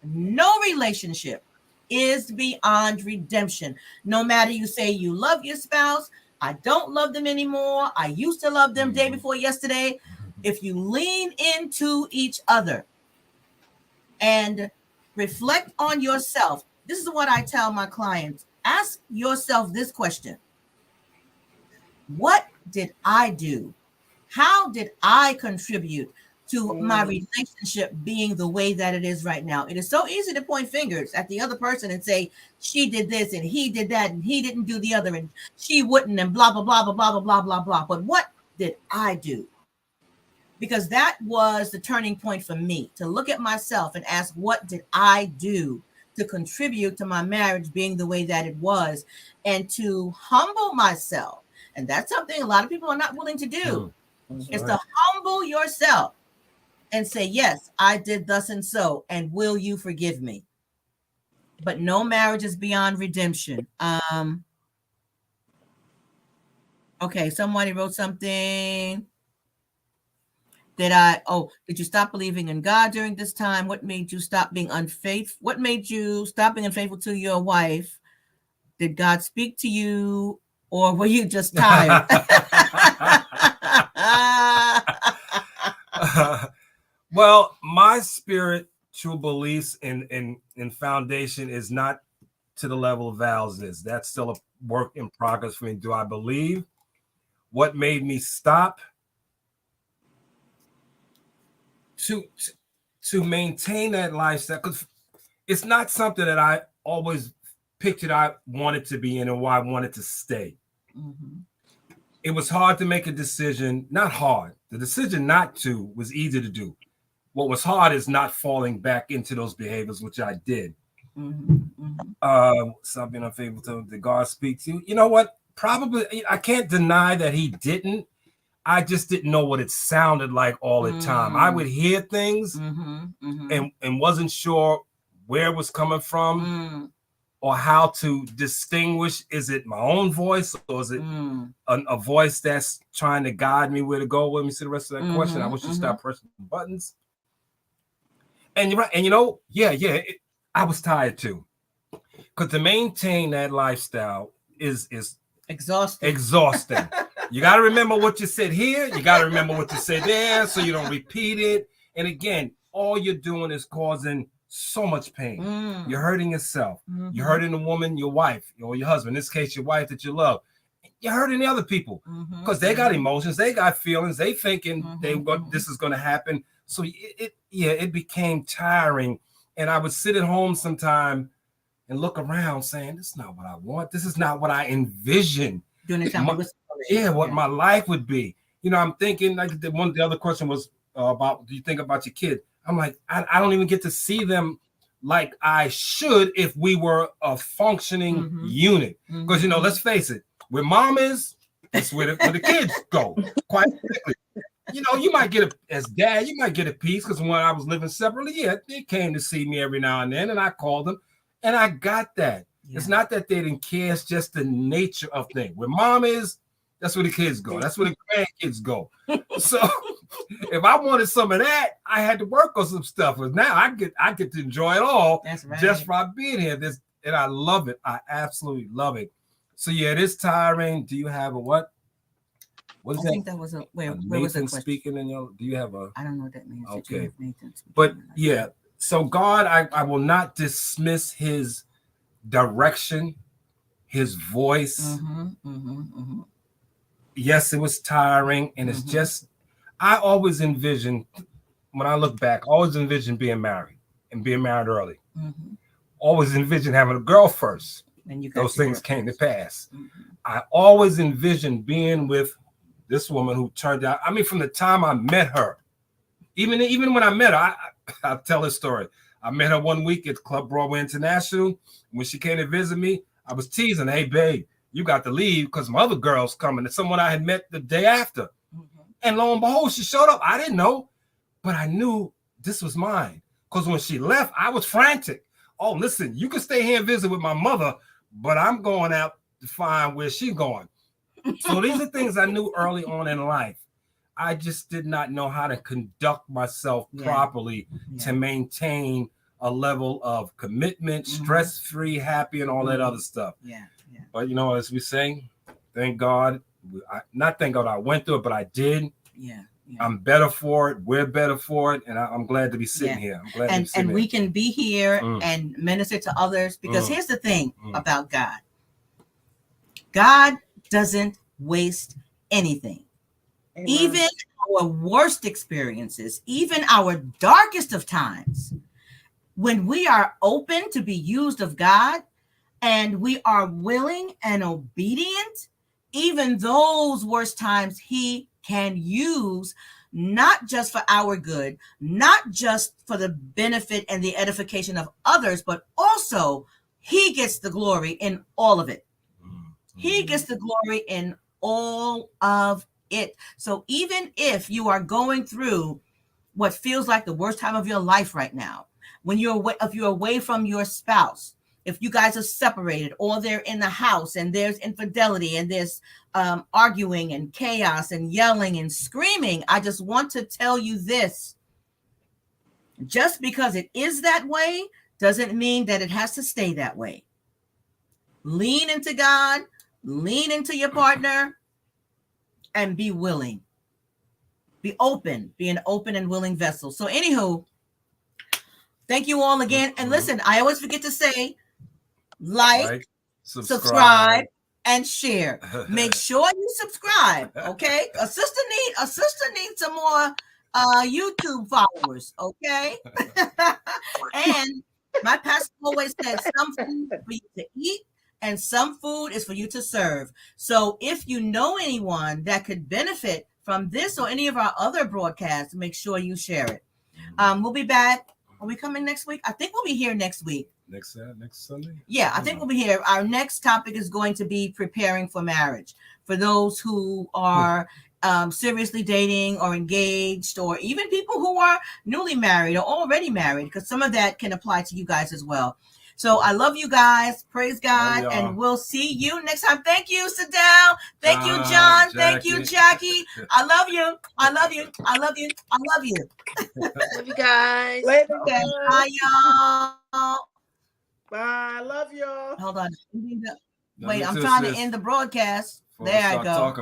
no relationship is beyond redemption. No matter you say you love your spouse, I don't love them anymore, I used to love them day before yesterday. If you lean into each other and reflect on yourself, this is what I tell my clients. Ask yourself this question: what did I do? How did I contribute to my relationship being the way that it is right now? It is so easy to point fingers at the other person and say, she did this and he did that and he didn't do the other and she wouldn't and blah, blah, blah, blah, blah, blah, blah, blah. But what did I do? Because that was the turning point for me, to look at myself and ask, what did I do to contribute to my marriage being the way that it was, and to humble myself. And that's something a lot of people are not willing to do. It's to humble yourself and say, yes, I did thus and so, and will you forgive me? But no marriage is beyond redemption. Okay, somebody wrote something. Did you stop believing in God during this time? What made you stop being unfaithful? What made you stop being unfaithful to your wife? Did God speak to you, or were you just tired? Well, my spiritual beliefs in foundation is not to the level of Val's is. That's still a work in progress for me. Do I believe? What made me stop? To maintain that lifestyle, because it's not something that I always pictured I wanted to be in or why I wanted to stay. It was hard to make a decision. Not hard. The decision not to was easy to do. What was hard is not falling back into those behaviors, which I did. Something unfaithful to, did God speak to you? You know what? Probably, I can't deny that he didn't. I just didn't know what it sounded like all the time. I would hear things and wasn't sure where it was coming from or how to distinguish. Is it my own voice, or is it a voice that's trying to guide me where to go? Let me see the rest of that question. I wish you stop pressing the buttons. And you're right. And I was tired too. Because to maintain that lifestyle is exhausting. You got to remember what you said here. You got to remember what you said there so you don't repeat it. And again, all you're doing is causing so much pain. Mm. You're hurting yourself. Mhm. You're hurting the woman, your wife, or your husband. In this case, your wife that you love. You're hurting the other people because they got emotions, they got feelings, they thinking this is going to happen. So it became tiring, and I would sit at home sometime and look around, saying, "This is not what I want. This is not what I envisioned." During the time what my life would be. You know, I'm thinking like the other question was about, do you think about your kid? I'm like, I don't even get to see them like I should if we were a functioning unit. Because, you know, let's face it, where mom is, that's where the kids go, quite frankly. You know, you might get as dad, you might get a piece, because when I was living separately, yeah, they came to see me every now and then, and I called them, and I got that. Yeah. It's not that they didn't care, it's just the nature of things. Where mom is, that's where the kids go. That's where the grandkids go. So if I wanted some of that, I had to work on some stuff. But now I get to enjoy it all just by being here. And I love it. I absolutely love it. So yeah, it is tiring. Do you have a what? What is that? I think that was where was the question? Speaking in your? Do you have a? I don't know what that means. Okay, but yeah. So God, I will not dismiss His direction, His voice. Yes, it was tiring, and it's just. I always envision, when I look back, always envision being married and being married early. Always envision having a girl first. And those things came to pass. I always envisioned being with this woman who turned out, I mean, from the time I met her, even when I met her, I'll tell this story. I met her one week at Club Broadway International. When she came to visit me, I was teasing, hey, babe, you got to leave because my other girl's coming. It's someone I had met the day after. And lo and behold, she showed up. I didn't know, but I knew this was mine. Because when she left, I was frantic. Oh, listen, you can stay here and visit with my mother, but I'm going out to find where she's going. So these are things I knew early on in life. I just did not know how to conduct myself properly to maintain a level of commitment, stress-free, happy, and all that other stuff. But, you know, as we say, thank God. Not thank God I went through it, but I did. I'm better for it. We're better for it, and I'm glad to be sitting here. I'm glad and we can be here and minister to others, because here's the thing about God. God doesn't waste anything. Amen. Even our worst experiences, even our darkest of times, when we are open to be used of God and we are willing and obedient, even those worst times He can use, not just for our good, not just for the benefit and the edification of others, but also He gets the glory in all of it. He gets the glory in all of it. So even if you are going through what feels like the worst time of your life right now, if you're away from your spouse, if you guys are separated, or they're in the house and there's infidelity and there's arguing and chaos and yelling and screaming, I just want to tell you this. Just because it is that way doesn't mean that it has to stay that way. Lean into God, lean into your partner, and be willing. Be open, be an open and willing vessel. So anywho, thank you all again. And listen, I always forget to say, like, subscribe, and share. Make sure you subscribe, okay? A sister needs some more YouTube followers, okay? And my pastor always said, some food is for you to eat and some food is for you to serve. So if you know anyone that could benefit from this or any of our other broadcasts, make sure you share it. We'll be back. Are we coming next week? I think we'll be here next week. Next Sunday? Yeah, I think we'll be here. Our next topic is going to be preparing for marriage. For those who are seriously dating or engaged, or even people who are newly married or already married, because some of that can apply to you guys as well. So I love you guys. Praise God. And we'll see you next time. Thank you, Sadell. Thank you, John. Jackie. Thank you, Jackie. I love you. I love you. I love you. I love you. Love you guys. Later, okay. Bye, y'all. Bye. Love y'all. Hold on. Wait, I'm trying to end the broadcast. There I go.